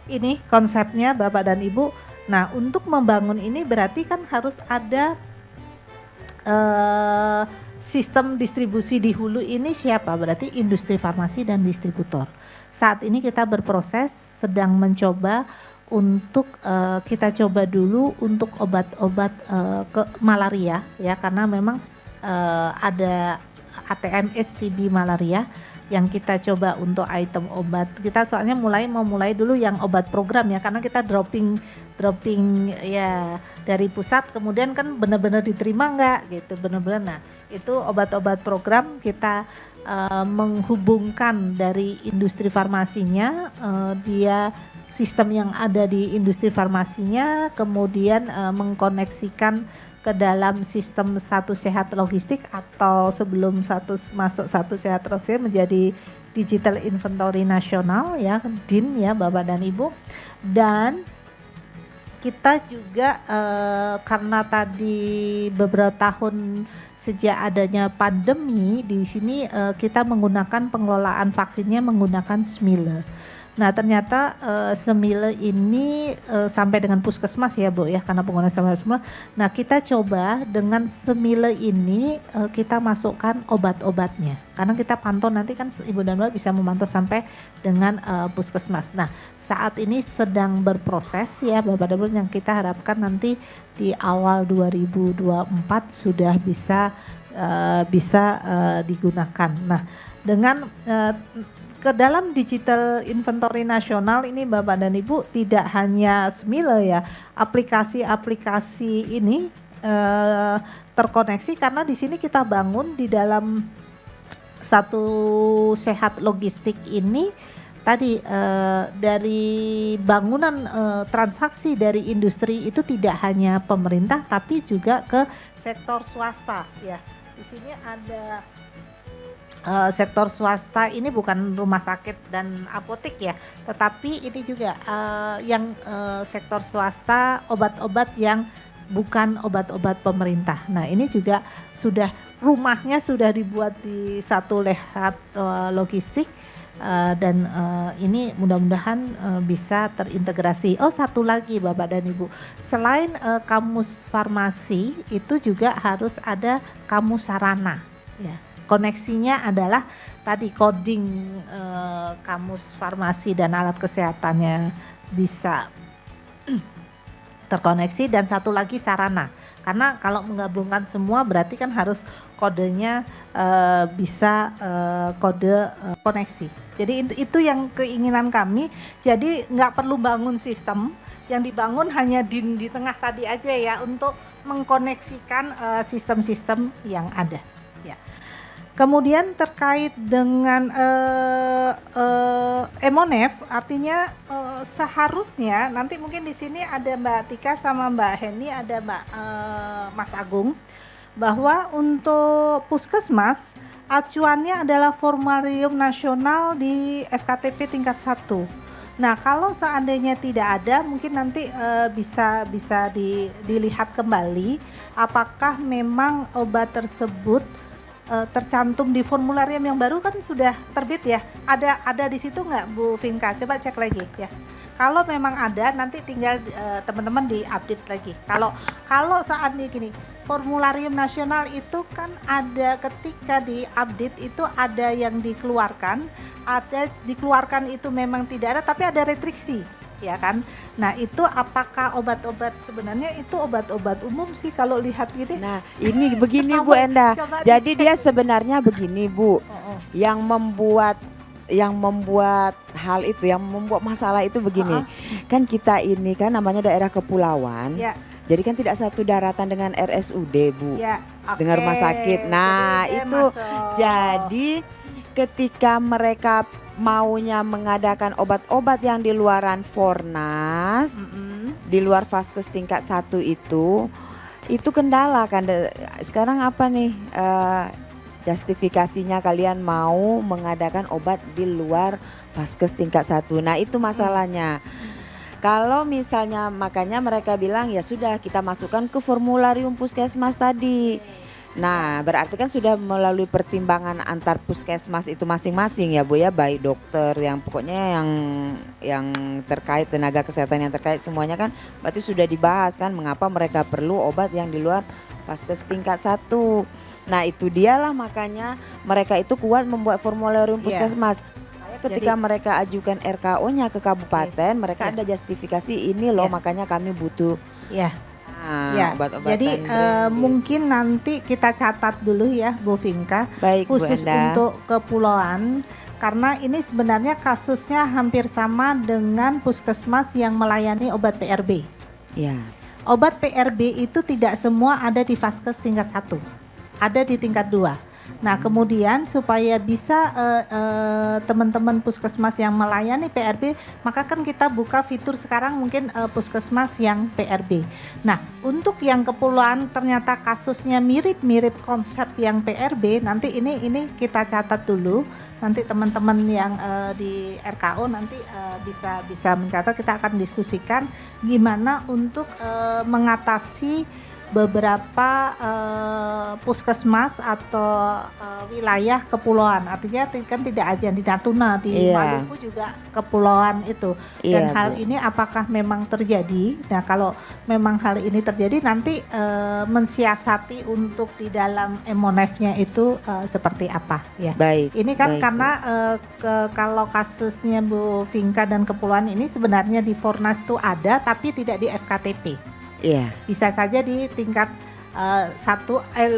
Ini konsepnya Bapak dan Ibu. Nah, untuk membangun ini berarti kan harus ada sistem distribusi di hulu ini siapa? Berarti industri farmasi dan distributor. Saat ini kita berproses sedang mencoba untuk kita coba dulu untuk obat-obat ke malaria ya, karena memang ada ATMS TB malaria yang kita coba untuk item obat. Kita soalnya mulai dulu yang obat program ya, karena kita dropping ya dari pusat, kemudian kan benar-benar diterima enggak gitu, benar-benar. Nah, itu obat-obat program kita menghubungkan dari industri farmasinya, dia sistem yang ada di industri farmasinya, kemudian mengkoneksikan ke dalam sistem Satu Sehat Logistik, atau sebelum masuk Satu Sehat Logistik menjadi Digital Inventory Nasional ya, DIN ya Bapak dan Ibu. Dan kita juga karena tadi beberapa tahun sejak adanya pandemi di sini kita menggunakan pengelolaan vaksinnya menggunakan SMILE. Nah ternyata SMILE ini sampai dengan puskesmas ya Bu ya, karena penggunaan semua. Nah kita coba dengan SMILE ini kita masukkan obat-obatnya, karena kita pantau nanti kan Ibu dan Bapak bisa memantau sampai dengan puskesmas. Nah saat ini sedang berproses ya Bapak dan Ibu, yang kita harapkan nanti di awal 2024 sudah bisa digunakan. Nah dengan ke dalam Digital Inventory Nasional ini Bapak dan Ibu tidak hanya SMILE ya, aplikasi-aplikasi ini terkoneksi karena di sini kita bangun di dalam Satu Sehat Logistik ini tadi dari bangunan transaksi dari industri itu tidak hanya pemerintah tapi juga ke sektor swasta ya. Di sini ada sektor swasta ini bukan rumah sakit dan apotek ya, tetapi ini juga yang sektor swasta obat-obat yang bukan obat-obat pemerintah. Nah ini juga sudah rumahnya sudah dibuat di satu lehat logistik dan ini mudah-mudahan bisa terintegrasi. Oh satu lagi Bapak dan Ibu, selain kamus farmasi itu juga harus ada kamus sarana ya. Koneksinya adalah tadi coding kamus farmasi dan alat kesehatannya bisa terkoneksi, dan satu lagi sarana. Karena kalau menggabungkan semua berarti kan harus kodenya bisa kode koneksi. Jadi itu yang keinginan kami. Jadi nggak perlu bangun sistem, yang dibangun hanya di tengah tadi aja ya untuk mengkoneksikan sistem-sistem yang ada. Ya. Kemudian terkait dengan Emonef, artinya seharusnya nanti mungkin di sini ada Mbak Tika sama Mbak Heni, ada Mas Agung, bahwa untuk puskesmas acuannya adalah formularium nasional di FKTP tingkat 1. Nah kalau seandainya tidak ada, mungkin nanti bisa dilihat kembali apakah memang obat tersebut tercantum di formularium yang baru, kan sudah terbit ya. Ada di situ nggak Bu Vinka? Coba cek lagi ya. Kalau memang ada, nanti tinggal teman-teman diupdate lagi. Kalau saat ini gini, formularium nasional itu kan ada ketika diupdate itu ada yang dikeluarkan itu memang tidak ada, tapi ada restriksi. Ya kan, nah itu apakah obat-obat, sebenarnya itu obat-obat umum sih kalau lihat gini. Nah ini begini Bu Enda, jadi dia sebenarnya begini Bu, yang membuat hal itu, yang membuat masalah itu begini, kan kita ini kan namanya daerah kepulauan, ya. Jadi kan tidak satu daratan dengan RSUD Bu, ya, dengan rumah sakit. Nah itu jadi ketika mereka maunya mengadakan obat-obat yang di luaran Fornas, di luar Vaskes tingkat 1 itu kendala kan. Sekarang apa nih justifikasinya kalian mau mengadakan obat di luar Vaskes tingkat 1? Nah itu masalahnya. Kalau misalnya makanya mereka bilang ya sudah kita masukkan ke formularium puskesmas tadi. Nah berarti kan sudah melalui pertimbangan antar puskesmas itu masing-masing ya Bu ya, baik dokter yang pokoknya yang terkait, tenaga kesehatan yang terkait semuanya kan berarti sudah dibahas kan mengapa mereka perlu obat yang di luar Vaskes tingkat 1. Nah itu dialah makanya mereka itu kuat membuat formularium puskesmas. Ketika mereka ajukan RKO-nya ke kabupaten, mereka ada justifikasi ini loh, makanya kami butuh obat-obatan. Jadi mungkin nanti kita catat dulu ya Bu Vinka, baik, khusus Bu Enda. untuk kepulauan, karena ini sebenarnya kasusnya hampir sama dengan puskesmas yang melayani obat PRB. Ya. Obat PRB itu tidak semua ada di Vaskes tingkat 1, ada di tingkat 2. Nah kemudian supaya bisa teman-teman puskesmas yang melayani PRB, maka kan kita buka fitur sekarang mungkin puskesmas yang PRB. Nah untuk yang kepulauan ternyata kasusnya mirip-mirip konsep yang PRB, nanti ini kita catat dulu. Nanti teman-teman yang di RKO nanti bisa mencatat, kita akan diskusikan gimana untuk mengatasi beberapa puskesmas atau wilayah kepulauan. Artinya kan tidak aja di Natuna, di Maluku juga kepulauan itu. Dan hal ini apakah memang terjadi? Nah kalau memang hal ini terjadi, nanti mensiasati untuk di dalam Emonef-nya itu seperti apa ya. Baik. Ini kan karena kalau kasusnya Bu Vinka dan kepulauan ini sebenarnya di Fornas itu ada tapi tidak di FKTP. Iya. Bisa saja di tingkat 1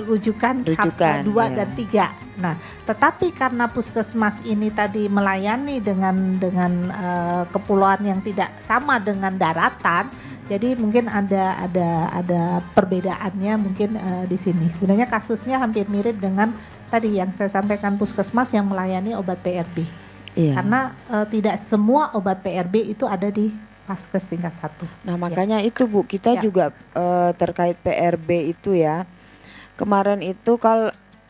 rujukan 2 dan 3. Nah, tetapi karena puskesmas ini tadi melayani dengan kepulauan yang tidak sama dengan daratan, jadi mungkin ada perbedaannya mungkin di sini. Sebenarnya kasusnya hampir mirip dengan tadi yang saya sampaikan, puskesmas yang melayani obat PRB. Iya. Karena tidak semua obat PRB itu ada di Vaskes tingkat 1. Nah makanya itu Bu, kita juga terkait PRB itu ya. Kemarin itu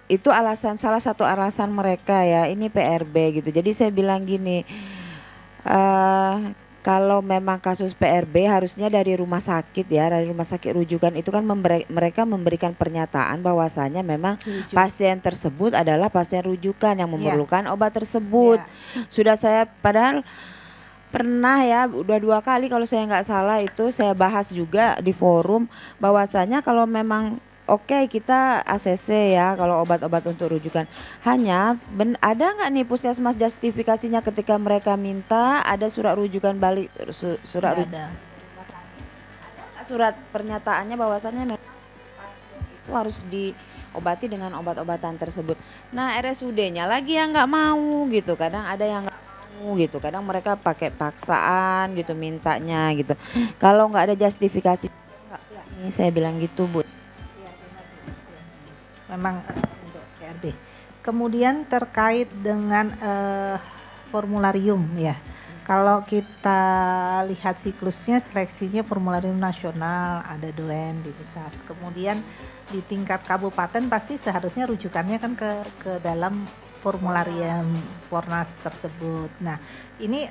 itu salah satu alasan mereka ya, ini PRB gitu. Jadi saya bilang gini, eh kalau memang kasus PRB harusnya dari rumah sakit ya, dari rumah sakit rujukan itu kan mereka memberikan pernyataan bahwasanya memang Rujuk. pasien tersebut adalah pasien rujukan yang Iya. memerlukan obat tersebut. Iya. Sudah saya padahal pernah ya, udah 2 kali kalau saya nggak salah itu saya bahas juga di forum bahwasanya kalau memang oke kita ACC ya kalau obat-obat untuk rujukan. Hanya ada nggak nih puskesmas justifikasinya ketika mereka minta ada surat rujukan balik surat Nggak ada. surat pernyataannya bahwasanya memang itu harus diobati dengan obat-obatan tersebut. Nah RSUD-nya lagi yang nggak mau gitu, kadang ada yang nggak mau gitu, kadang mereka pakai paksaan gitu mintanya gitu. Kalau nggak ada justifikasi, ini saya bilang gitu Bu. Memang untuk PRB. Kemudian terkait dengan formularium ya. Kalau kita lihat siklusnya seleksinya formularium nasional, ada doen di pusat. Kemudian di tingkat kabupaten pasti seharusnya rujukannya kan ke dalam formularium Fornas tersebut. Nah, ini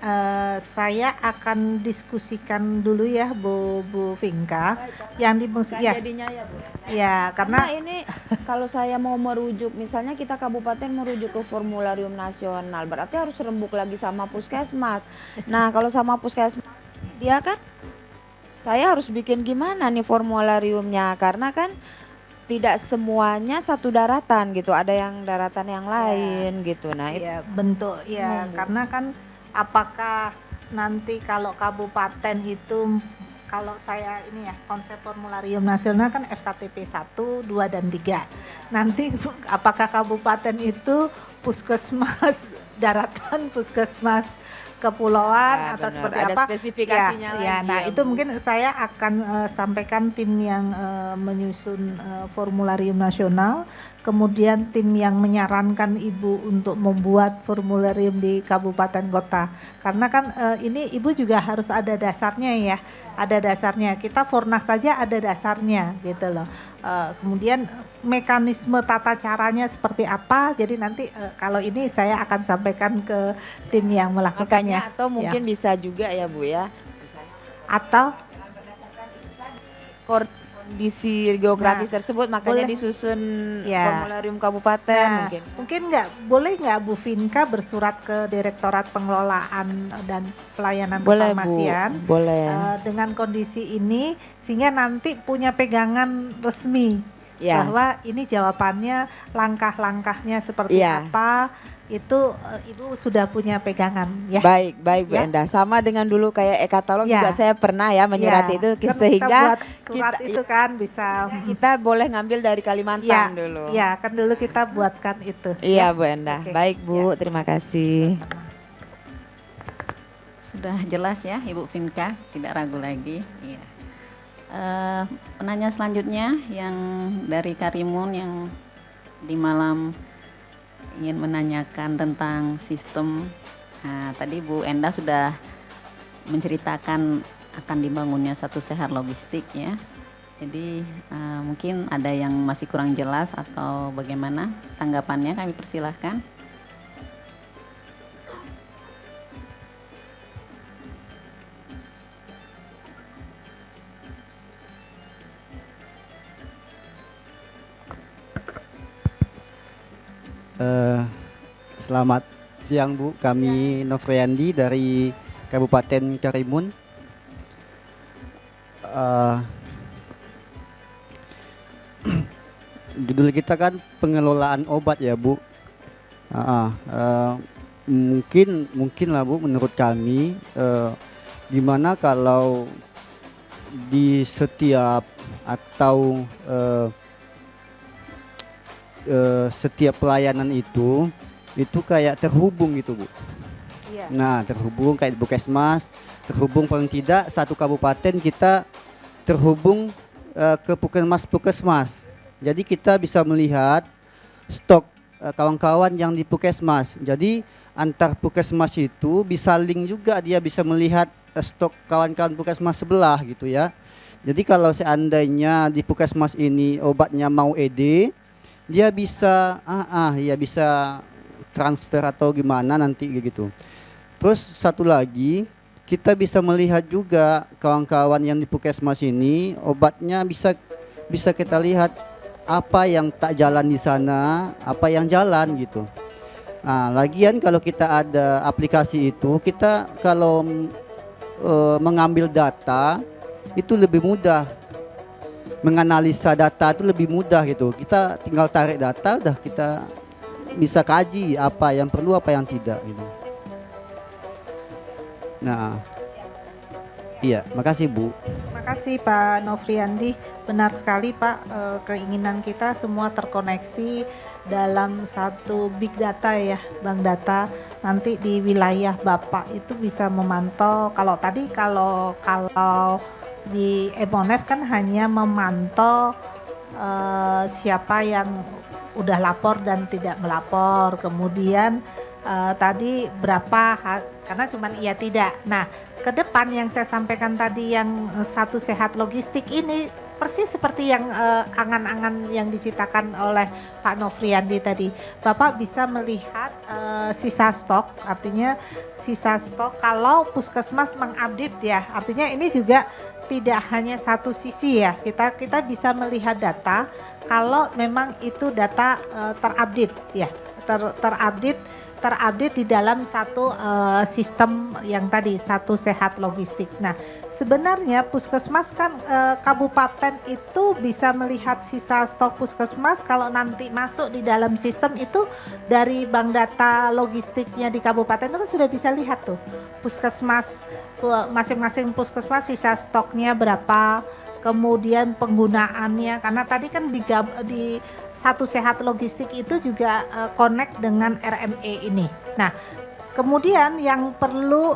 saya akan diskusikan dulu ya Bu Vinka yang di ya, Jadinya ya Bu. ya Karena karena ini kalau saya mau merujuk, misalnya kita kabupaten merujuk ke formularium nasional, berarti harus rembuk lagi sama puskesmas. Nah kalau sama puskesmas dia kan, saya harus bikin gimana nih formulariumnya, karena kan tidak semuanya satu daratan gitu, ada yang daratan yang lain gitu. Nah itu ya bentuk ya karena kan apakah nanti kalau kabupaten itu, kalau saya ini ya konsep formularium nasional kan FKTP 1, 2 dan 3. Nanti apakah kabupaten itu puskesmas daratan, puskesmas kepulauan Ya, atau benar. seperti Ada apa? spesifikasinya ya, lagi nah ya, itu Bu. mungkin saya akan sampaikan tim yang menyusun formularium nasional, kemudian tim yang menyarankan Ibu untuk membuat formularium di kabupaten kota. Karena kan ini Ibu juga harus ada dasarnya ya, ada dasarnya. Kita Fornas saja ada dasarnya gitu loh. Kemudian mekanisme tata caranya seperti apa. Jadi nanti kalau ini saya akan sampaikan ke tim yang melakukannya. makanya atau mungkin ya. bisa juga ya Bu ya, Atau kondisi geografis Nah, tersebut makanya boleh. disusun Ya. formularium kabupaten Nah, mungkin. boleh nggak Bu Vinka bersurat ke Direktorat Pengelolaan dan Pelayanan Boleh Bu, Kefarmasian boleh. dengan kondisi ini sehingga nanti punya pegangan resmi Ya. bahwa ini jawabannya, langkah-langkahnya seperti Ya. apa, itu Ibu sudah punya pegangan ya. Baik Bu Ya. Endah. Sama dengan dulu kayak e-katalog Ya. juga saya pernah ya menyurati Ya, itu kan sehingga kita buat surat kita- itu kan bisa kita boleh ngambil dari Kalimantan dulu. Ya, kan dulu kita buatkan itu. Iya ya. Bu Endah. Oke. Baik Bu, Ya. terima kasih. Sudah jelas ya Ibu Vinka, tidak ragu lagi. Iya. Penanya selanjutnya yang dari Karimun yang di malam ingin menanyakan tentang sistem. Nah, tadi Bu Enda sudah menceritakan akan dibangunnya satu sehar logistik ya. Jadi mungkin ada yang masih kurang jelas atau bagaimana tanggapannya, kami persilahkan. Selamat siang Bu, kami Nofriandi dari Kabupaten Karimun. Judul kita kan pengelolaan obat ya Bu. Mungkin lah Bu, menurut kami gimana kalau di setiap atau setiap pelayanan itu kayak terhubung gitu Bu. Iya. Nah terhubung kayak Puskesmas, terhubung paling tidak satu kabupaten kita terhubung ke Puskesmas. Jadi kita bisa melihat stok kawan-kawan yang di Puskesmas. Jadi antar Puskesmas itu bisa link juga, dia bisa melihat stok kawan-kawan Puskesmas sebelah gitu ya. Jadi kalau seandainya di Puskesmas ini obatnya mau ED, dia bisa ya bisa transfer atau gimana nanti gitu. Terus satu lagi, kita bisa melihat juga kawan-kawan yang di Puskesmas ini obatnya bisa kita lihat apa yang tak jalan di sana, apa yang jalan gitu. Lagian kalau kita ada aplikasi itu, kita kalau mengambil data itu lebih mudah, menganalisa data itu lebih mudah gitu. Kita tinggal tarik data, udah kita bisa kaji apa yang perlu, apa yang tidak gitu. Nah, iya, makasih Bu. Makasih Pak Nofriandi, benar sekali Pak, keinginan kita semua terkoneksi dalam satu big data ya, bank data. Nanti di wilayah Bapak itu bisa memantau, kalau tadi kalau di Emonef kan hanya memantau siapa yang udah lapor dan tidak melapor, kemudian tadi berapa karena cuman iya tidak. Nah, ke depan yang saya sampaikan tadi yang satu sehat logistik ini persis seperti yang angan-angan yang diciptakan oleh Pak Nofriandi tadi. Bapak bisa melihat sisa stok, artinya sisa stok kalau puskesmas mengupdate ya. Artinya ini juga tidak hanya satu sisi ya. Kita bisa melihat data kalau memang itu data terupdate ya. Terupdate di dalam satu sistem yang tadi, satu sehat logistik. Nah, sebenarnya puskesmas kan kabupaten itu bisa melihat sisa stok puskesmas kalau nanti masuk di dalam sistem itu dari bank data logistiknya di kabupaten itu kan sudah bisa lihat tuh puskesmas, masing-masing puskesmas sisa stoknya berapa, kemudian penggunaannya, karena tadi kan di satu sehat logistik itu juga connect dengan RME ini. Nah, kemudian yang perlu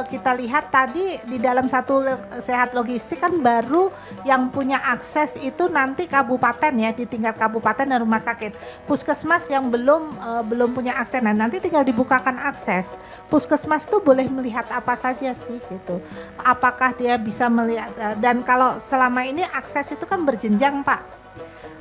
kita lihat tadi di dalam satu sehat logistik kan baru yang punya akses itu nanti kabupaten ya, di tingkat kabupaten dan rumah sakit. Puskesmas yang belum punya akses, nah nanti tinggal dibukakan akses. Puskesmas tuh boleh melihat apa saja sih gitu. Apakah dia bisa melihat, dan kalau selama ini akses itu kan berjenjang Pak.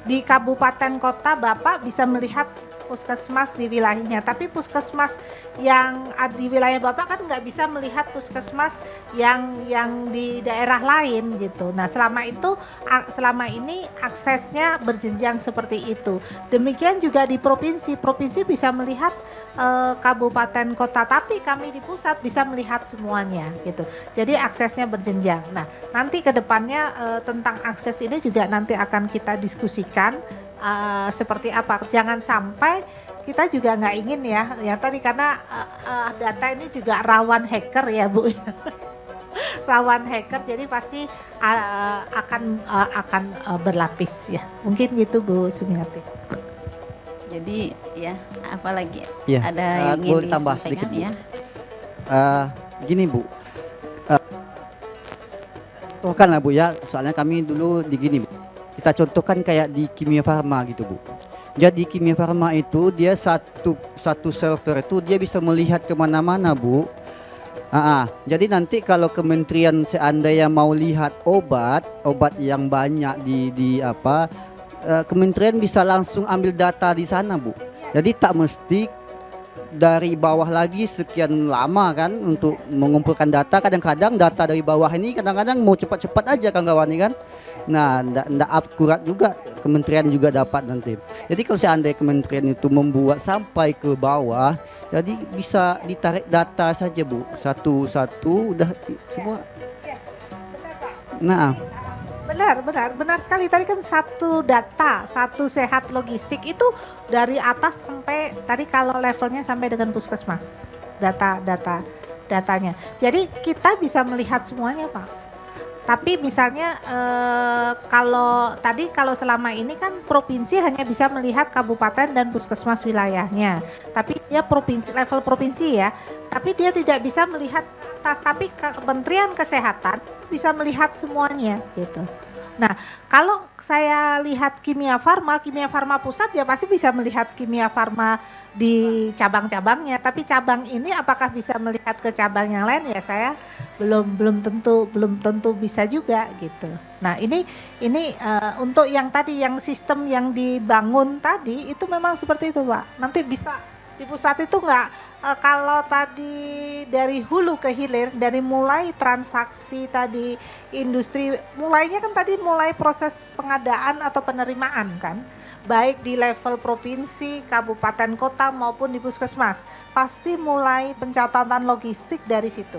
Di kabupaten kota Bapak bisa melihat puskesmas di wilayahnya, tapi puskesmas yang di wilayah Bapak kan nggak bisa melihat puskesmas yang di daerah lain gitu. Nah, selama ini aksesnya berjenjang seperti itu. Demikian juga di provinsi bisa melihat kabupaten kota, tapi kami di pusat bisa melihat semuanya gitu. Jadi aksesnya berjenjang. Nah, nanti ke depannya tentang akses ini juga nanti akan kita diskusikan seperti apa. Jangan sampai kita juga nggak ingin ya tadi karena data ini juga rawan hacker ya Bu. Rawan hacker, jadi pasti akan berlapis ya. Mungkin gitu Bu Sumiati. Jadi ya, apalagi Ya, ada yang boleh ingin tambah disampaikan sedikit, Bu. ya? Gini Bu, contohkan lah Bu ya, soalnya kami dulu di gini Bu. Kita contohkan kayak di Kimia Farma gitu Bu. Jadi Kimia Farma itu dia satu server itu dia bisa melihat kemana-mana Bu. Jadi nanti kalau kementerian seandainya mau lihat obat yang banyak kementerian bisa langsung ambil data di sana Bu. Jadi tak mesti dari bawah lagi sekian lama kan untuk mengumpulkan data. Kadang-kadang data dari bawah ini kadang-kadang mau cepat-cepat aja kawan-kawan kan. Nah, ndak akurat juga, kementerian juga dapat nanti. Jadi kalau seandainya kementerian itu membuat sampai ke bawah, jadi bisa ditarik data saja Bu, satu-satu udah semua. Nah, Benar sekali. Tadi kan satu data, satu sehat logistik itu dari atas sampai tadi kalau levelnya sampai dengan puskesmas. Datanya. Jadi kita bisa melihat semuanya Pak. Tapi misalnya kalau selama ini kan provinsi hanya bisa melihat kabupaten dan puskesmas wilayahnya. Tapi dia level provinsi ya. Tapi dia tidak bisa melihat atas. Tapi Kementerian Kesehatan bisa melihat semuanya gitu. Nah, kalau saya lihat kimia farma pusat ya pasti bisa melihat kimia farma di cabang-cabangnya. Tapi cabang ini apakah bisa melihat ke cabang yang lain ya saya belum tentu bisa juga gitu. Nah ini untuk yang tadi yang sistem yang dibangun tadi itu memang seperti itu Pak. Nanti bisa di pusat itu kalau tadi dari hulu ke hilir, dari mulai transaksi tadi industri, mulainya kan tadi mulai proses pengadaan atau penerimaan kan, baik di level provinsi, kabupaten, kota maupun di puskesmas, pasti mulai pencatatan logistik dari situ.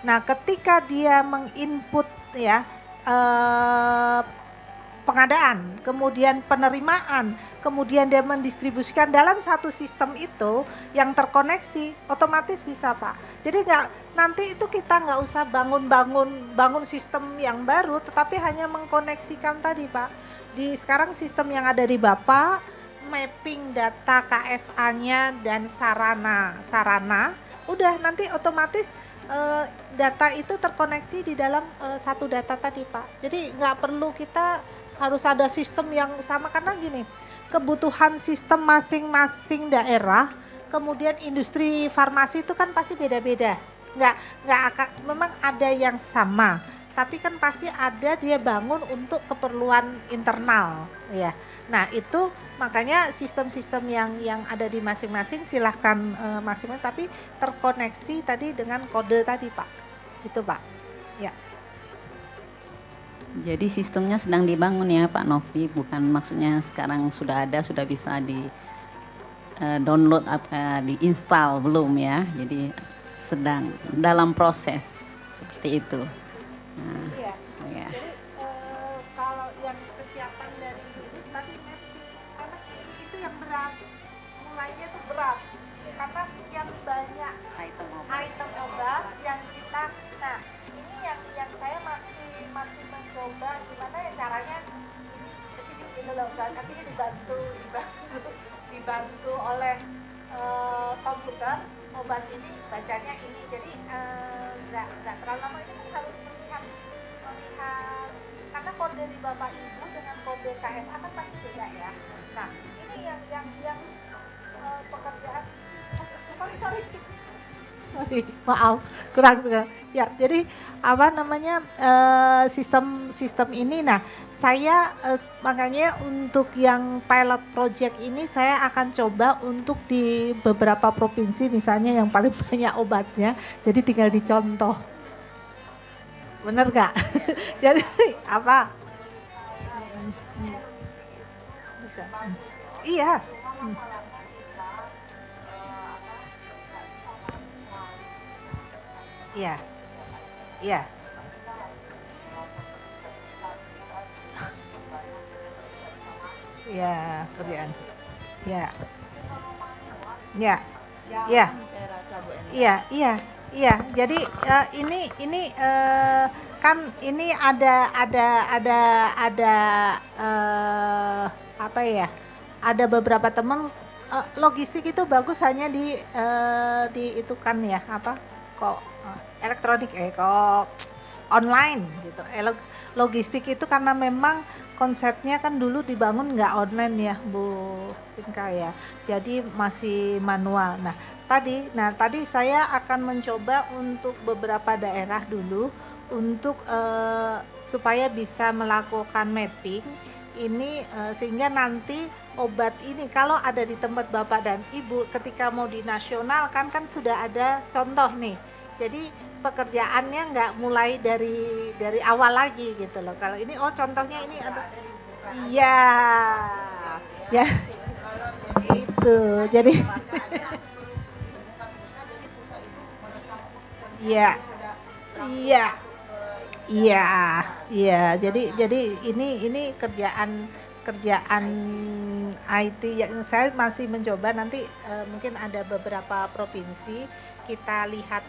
Nah ketika dia menginput ya pengadaan, kemudian penerimaan, kemudian dia mendistribusikan dalam satu sistem itu yang terkoneksi, otomatis bisa Pak. Jadi nanti itu kita nggak usah bangun sistem yang baru, tetapi hanya mengkoneksikan tadi Pak. Di sekarang sistem yang ada di Bapak, mapping data KFA-nya dan sarana, udah nanti otomatis data itu terkoneksi di dalam satu data tadi Pak. Jadi nggak perlu kita harus ada sistem yang sama karena gini, kebutuhan sistem masing-masing daerah, kemudian industri farmasi itu kan pasti beda-beda. Nggak akan, memang ada yang sama, tapi kan pasti ada dia bangun untuk keperluan internal ya. Nah itu makanya sistem-sistem yang ada di masing-masing silahkan masing-masing tapi terkoneksi tadi dengan kode tadi Pak. Itu Pak. Ya. Jadi sistemnya sedang dibangun ya Pak Novi, bukan maksudnya sekarang sudah ada, sudah bisa di download atau diinstal belum ya. Jadi sedang dalam proses seperti itu. Nah, Iya. ya. Jadi kalau yang kesiapan dari dulu tadi karena itu yang berat, mulainya tuh berat karena sekian banyak item obat yang kita. Nah ini yang saya masih mencoba gimana ya caranya ini kesini gitu loh kan, artinya dibantu oleh komputer obat ini bacanya ini, jadi nggak terlalu lama. Ini kan harus melihat karena kode di Bapak Ibu dengan kode KMA kan pasti beda ya. Nah ini yang pekerjaan sorry maaf kurang ya. Jadi apa namanya sistem ini, nah saya makanya untuk yang pilot project ini saya akan coba untuk di beberapa provinsi misalnya yang paling banyak obatnya, jadi tinggal dicontoh. Bener gak? Jadi apa? Bisa. Iya. Iya. Iya. Iya, kerjaan. Iya. Iya. Iya. Iya. Jadi ini kan ini ada apa ya? Ada beberapa teman logistik itu bagus hanya di itu kan ya apa? Kok elektronik kok online gitu. Logistik itu karena memang konsepnya kan dulu dibangun nggak online ya Bu Pinka ya, jadi masih manual. Nah tadi saya akan mencoba untuk beberapa daerah dulu untuk supaya bisa melakukan mapping ini sehingga nanti obat ini kalau ada di tempat Bapak dan Ibu ketika mau dinasionalkan kan sudah ada contoh nih. Jadi pekerjaannya nggak mulai dari awal lagi gitu loh. Kalau ini contohnya ini ada. Iya. Ya. Itu. Jadi Iya. Iya. Iya. Jadi ini kerjaan IT yang saya masih mencoba nanti mungkin ada beberapa provinsi kita lihat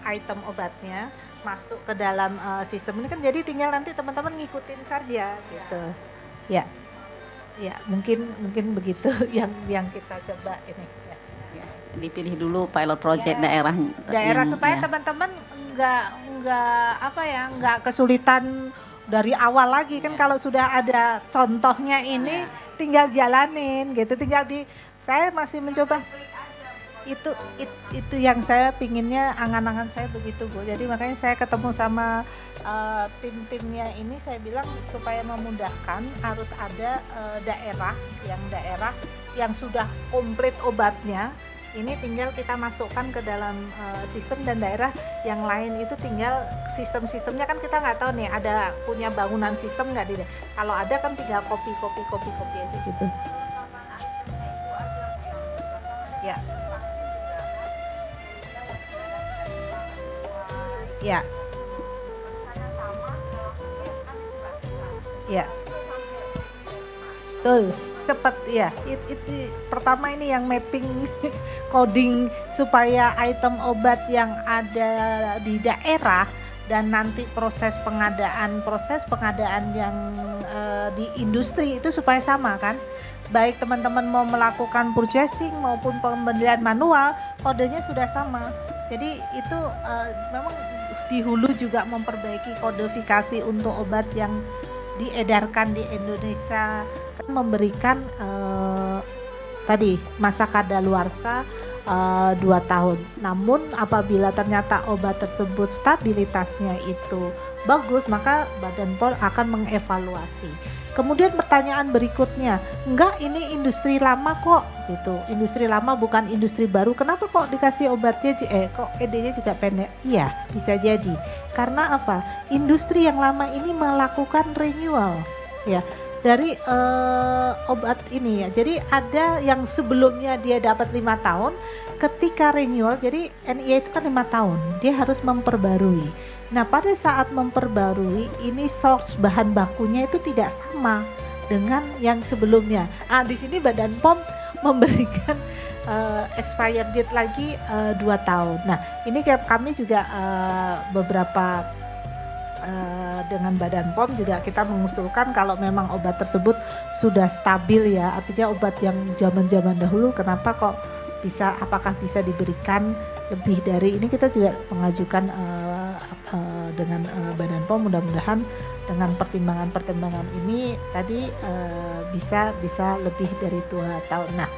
item obatnya masuk ke dalam sistem ini kan, jadi tinggal nanti teman-teman ngikutin saja gitu. Ya mungkin begitu yang kita coba ini. Ya, dipilih dulu pilot project daerah supaya teman-teman nggak kesulitan dari awal lagi kan, kalau sudah ada contohnya ini tinggal jalanin gitu, saya masih mencoba itu yang saya pinginnya, angan-angan saya begitu Bu. Jadi makanya saya ketemu sama tim-timnya ini, saya bilang supaya memudahkan harus ada daerah yang sudah komplit obatnya. Ini tinggal kita masukkan ke dalam sistem, dan daerah yang lain itu tinggal sistem-sistemnya kan kita nggak tahu nih, ada punya bangunan sistem nggak di. Kalau ada kan tinggal copy aja gitu. Ya. Ya. Ya. Betul. Cepat ya, itu pertama ini yang mapping coding supaya item obat yang ada di daerah dan nanti proses pengadaan yang di industri itu supaya sama kan, baik teman-teman mau melakukan purchasing maupun pembelian manual, kodenya sudah sama. Jadi itu memang di hulu juga memperbaiki kodifikasi untuk obat yang diedarkan di Indonesia, memberikan tadi masa kadaluarsa 2 tahun. Namun apabila ternyata obat tersebut stabilitasnya itu bagus, maka Badan POM akan mengevaluasi. Kemudian pertanyaan berikutnya, enggak ini industri lama kok gitu. Industri lama bukan industri baru. Kenapa kok dikasih obatnya kok ED-nya juga pendek? Iya, bisa jadi. Karena apa? Industri yang lama ini melakukan renewal ya dari obat ini ya. Jadi ada yang sebelumnya dia dapat 5 tahun, ketika renewal, jadi NIA itu kan 5 tahun, dia harus memperbarui. Nah pada saat memperbarui ini source bahan bakunya itu tidak sama dengan yang sebelumnya. Di sini Badan POM memberikan expired date lagi 2 tahun. Nah ini kami juga beberapa dengan Badan POM juga kita mengusulkan kalau memang obat tersebut sudah stabil ya, artinya obat yang zaman-zaman dahulu kenapa kok apakah bisa diberikan lebih dari ini. Kita juga mengajukan dengan Badan POM, mudah-mudahan dengan pertimbangan ini tadi bisa lebih dari 2 tahun. Nah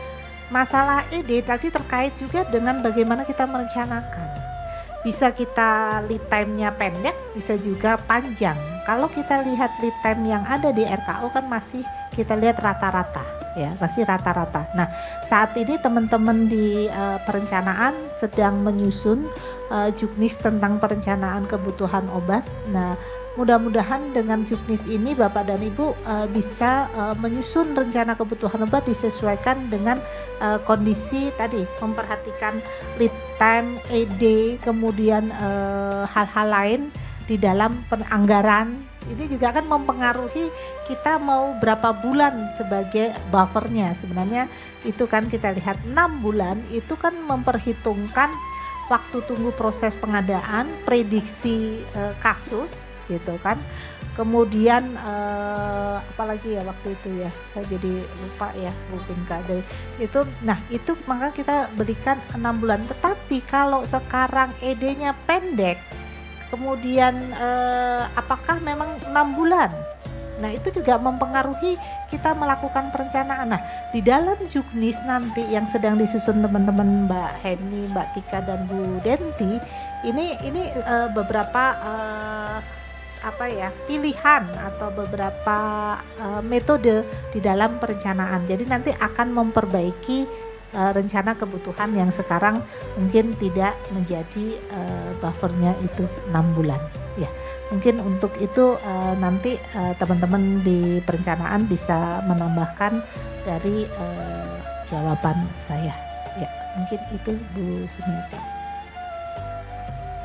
masalah ED tadi terkait juga dengan bagaimana kita merencanakan. Bisa kita lead time-nya pendek, bisa juga panjang. Kalau kita lihat lead time yang ada di RKO kan masih kita lihat rata-rata ya, masih rata-rata. Nah, saat ini teman-teman di perencanaan sedang menyusun juknis tentang perencanaan kebutuhan obat. Nah, mudah-mudahan dengan juknis ini Bapak dan Ibu bisa menyusun rencana kebutuhan obat disesuaikan dengan kondisi tadi, memperhatikan lead time, ED, kemudian hal-hal lain di dalam penganggaran. Ini juga akan mempengaruhi kita mau berapa bulan sebagai buffernya. Sebenarnya itu kan kita lihat 6 bulan itu kan memperhitungkan waktu tunggu proses pengadaan, prediksi kasus gitu kan. Kemudian apalagi ya waktu itu ya, saya jadi lupa ya Bu Pinka itu. Nah itu maka kita berikan 6 bulan. Tetapi kalau sekarang ED-nya pendek, kemudian apakah memang 6 bulan? Nah itu juga mempengaruhi kita melakukan perencanaan. Nah di dalam juknis nanti yang sedang disusun teman-teman Mbak Heni, Mbak Tika dan Bu Denti, ini beberapa pilihan atau beberapa metode di dalam perencanaan. Jadi nanti akan memperbaiki rencana kebutuhan yang sekarang mungkin tidak menjadi buffernya itu 6 bulan ya. Mungkin untuk itu nanti teman-teman di perencanaan bisa menambahkan dari jawaban saya ya. Mungkin itu Bu Sumiati.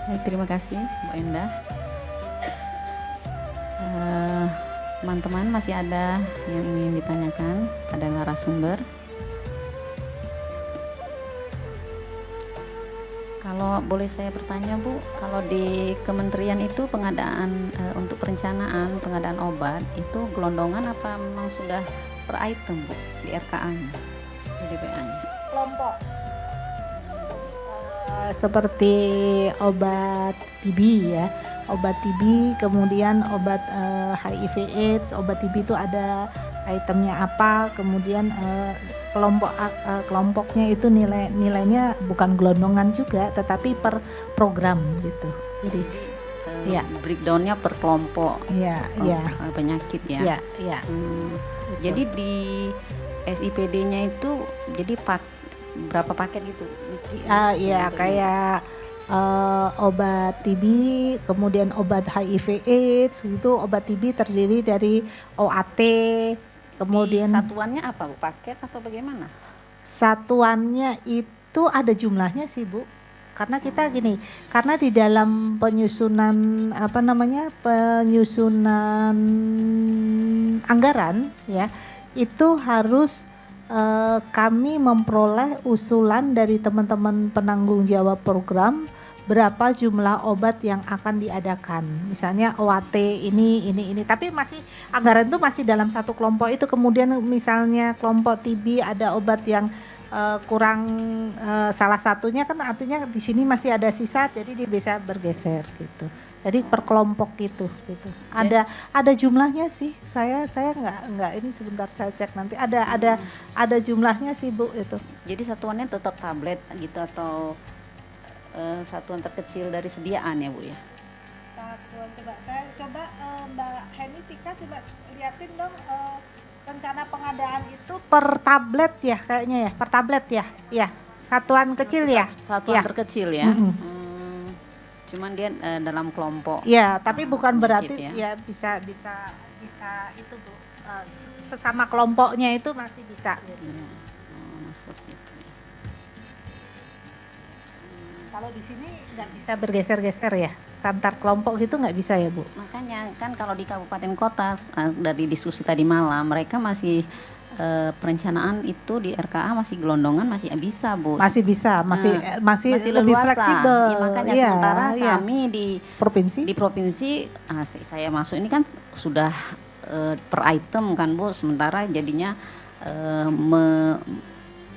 Baik, terima kasih Bu Endah. Teman-teman masih ada yang ingin ditanyakan pada narasumber? Kalau boleh saya bertanya Bu, kalau di kementerian itu pengadaan untuk perencanaan pengadaan obat itu gelondongan apa memang sudah per item Bu di RKA-nya, di DPA-nya? Kelompok. seperti obat TB ya, obat TB, kemudian obat HIV/AIDS. Obat TB itu ada itemnya apa, kemudian kelompoknya itu nilainya bukan gelondongan juga, tetapi per program gitu. Jadi ya, breakdownnya per kelompok penyakit ya. ya, ya. Jadi di SIPD-nya itu jadi berapa paket gitu? Iya, kayak obat TB, kemudian obat HIV/AIDS gitu. Obat TB terdiri dari OAT, kemudian Satuannya apa Bu? Paket atau bagaimana? satuannya itu ada jumlahnya sih Bu. Karena kita gini, karena di dalam penyusunan penyusunan anggaran ya, itu harus kami memperoleh usulan dari teman-teman penanggung jawab program berapa jumlah obat yang akan diadakan. Misalnya OAT ini. Tapi masih anggaran itu masih dalam satu kelompok itu. Kemudian misalnya kelompok TB ada obat yang kurang salah satunya, kan artinya di sini masih ada sisa, jadi dia bisa bergeser gitu. Jadi per kelompok gitu. Ada jumlahnya sih. Saya nggak ini, sebentar saya cek nanti. Ada jumlahnya sih Bu itu. Jadi satuannya tetap tablet gitu atau satuan terkecil dari sediaan ya Bu ya? Satuan, coba Mbak Heni Tika coba liatin dong rencana pengadaan itu per tablet ya kayaknya ya, per tablet ya. Ya, satuan kecil ya. Satuan ya. terkecil ya. Cuman dia dalam kelompok. Ya, tapi bukan berarti ya. bisa itu Bu. Sesama kelompoknya itu masih bisa gitu. Seperti itu. Kalau di sini nggak bisa bergeser-geser ya, antar kelompok gitu nggak bisa ya Bu? Makanya kan kalau di kabupaten kota dari diskusi tadi malam, mereka masih perencanaan itu di RKA masih gelondongan, masih bisa Bu. Masih bisa, masih lebih leluasa. fleksibel. Ya, makanya sementara kami di provinsi saya masuk ini kan sudah per item kan Bu, sementara jadinya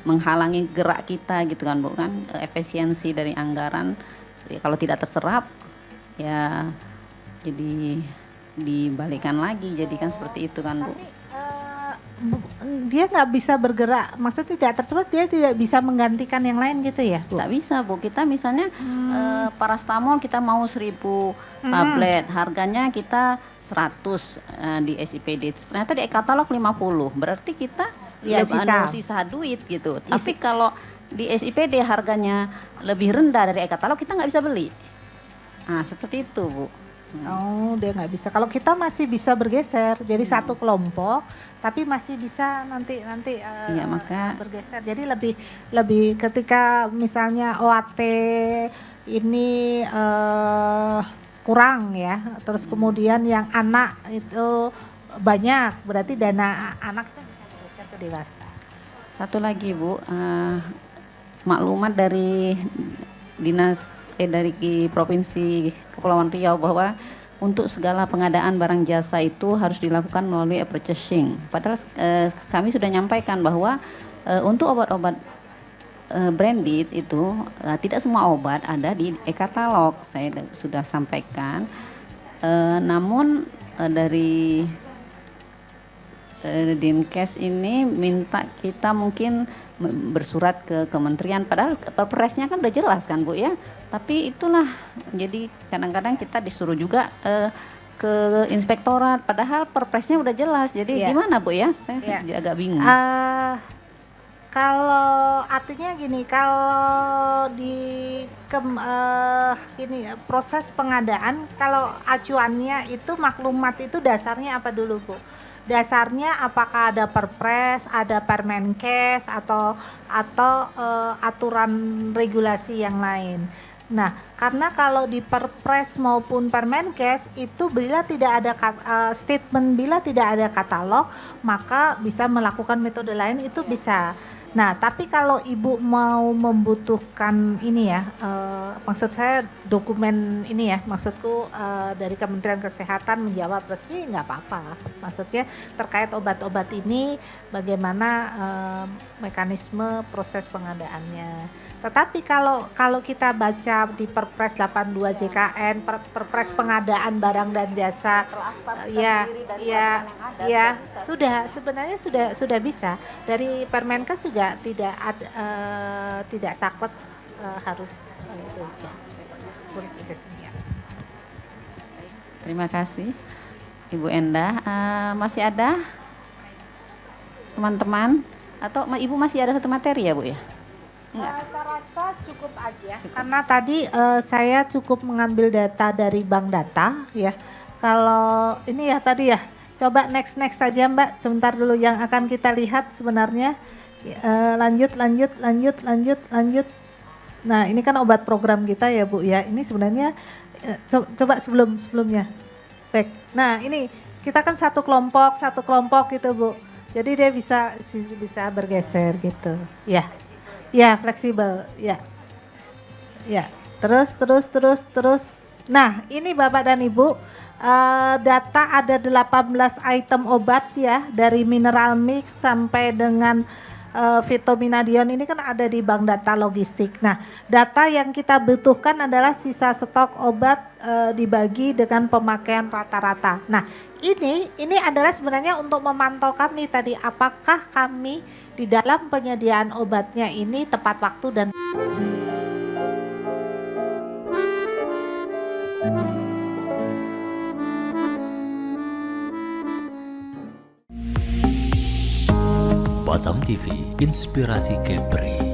menghalangi gerak kita gitu kan Bu, kan efisiensi dari anggaran ya, kalau tidak terserap ya jadi dibalikan lagi, jadi kan seperti itu kan Bu. Dia nggak bisa bergerak, maksudnya tidak terserap, dia tidak bisa menggantikan yang lain gitu ya Bu? Nggak bisa Bu, kita misalnya parastamol kita mau 1000 tablet, harganya kita 100 di SIPD, ternyata di e-katalog 50, berarti kita sisa duit gitu. Tapi kalau di SIPD harganya lebih rendah dari e-katalog, kita nggak bisa beli. Nah seperti itu Bu. Oh, dia nggak bisa. Kalau kita masih bisa bergeser, jadi satu kelompok, tapi masih bisa nanti bergeser. Jadi lebih ketika misalnya OAT ini kurang ya, terus kemudian yang anak itu banyak, berarti dana anak itu bisa bergeser ke dewasa. Satu lagi Bu, maklumat dari dari Provinsi Kepulauan Riau bahwa untuk segala pengadaan barang jasa itu harus dilakukan melalui e-purchasing. Padahal kami sudah nyampaikan bahwa untuk obat-obat branded itu tidak semua obat ada di e-katalog. Saya sudah sampaikan. Namun dari Dinkes ini minta kita mungkin bersurat ke kementerian, padahal perpresnya kan udah jelas kan Bu ya. Tapi itulah, jadi kadang-kadang kita disuruh juga ke inspektorat, padahal perpresnya udah jelas. Jadi gimana Bu ya? Saya agak bingung. Kalau artinya gini, kalau di proses pengadaan, kalau acuannya itu maklumat itu dasarnya apa dulu Bu? Dasarnya apakah ada perpres, ada permenkes atau aturan regulasi yang lain. Nah, karena kalau di perpres maupun permenkes itu bila tidak ada statement, bila tidak ada katalog, maka bisa melakukan metode lain itu bisa. Nah, tapi kalau ibu mau membutuhkan ini ya, maksud saya dokumen ini ya, maksudku dari Kementerian Kesehatan menjawab resmi nggak apa-apa. Maksudnya terkait obat-obat ini, bagaimana mekanisme proses pengadaannya. Tetapi kalau kita baca di Perpres 82 JKN, Perpres pengadaan barang dan jasa, sudah sebenarnya sudah bisa. Dari Permenkes juga tidak saklek harus itu ya. Terima kasih Ibu Endah. Masih ada teman-teman atau Ibu masih ada satu materi ya Bu ya? Saya rasa cukup aja. Karena tadi saya cukup mengambil data dari bank data ya. Kalau ini ya tadi ya, coba next saja Mbak, sebentar dulu yang akan kita lihat sebenarnya. Lanjut. Nah ini kan obat program kita ya Bu ya. Ini sebenarnya coba sebelumnya. Baik. Nah ini kita kan satu kelompok gitu Bu. Jadi dia bisa bergeser gitu. Ya fleksibel. Ya. Terus. Nah ini Bapak dan Ibu. Data ada 18 item obat ya, dari mineral mix sampai dengan vitaminadion ini kan ada di bank data logistik. Nah, data yang kita butuhkan adalah sisa stok obat dibagi dengan pemakaian rata-rata. Nah, ini adalah sebenarnya untuk memantau kami tadi, apakah kami di dalam penyediaan obatnya ini tepat waktu dan Batam TV, inspirasi Kepri.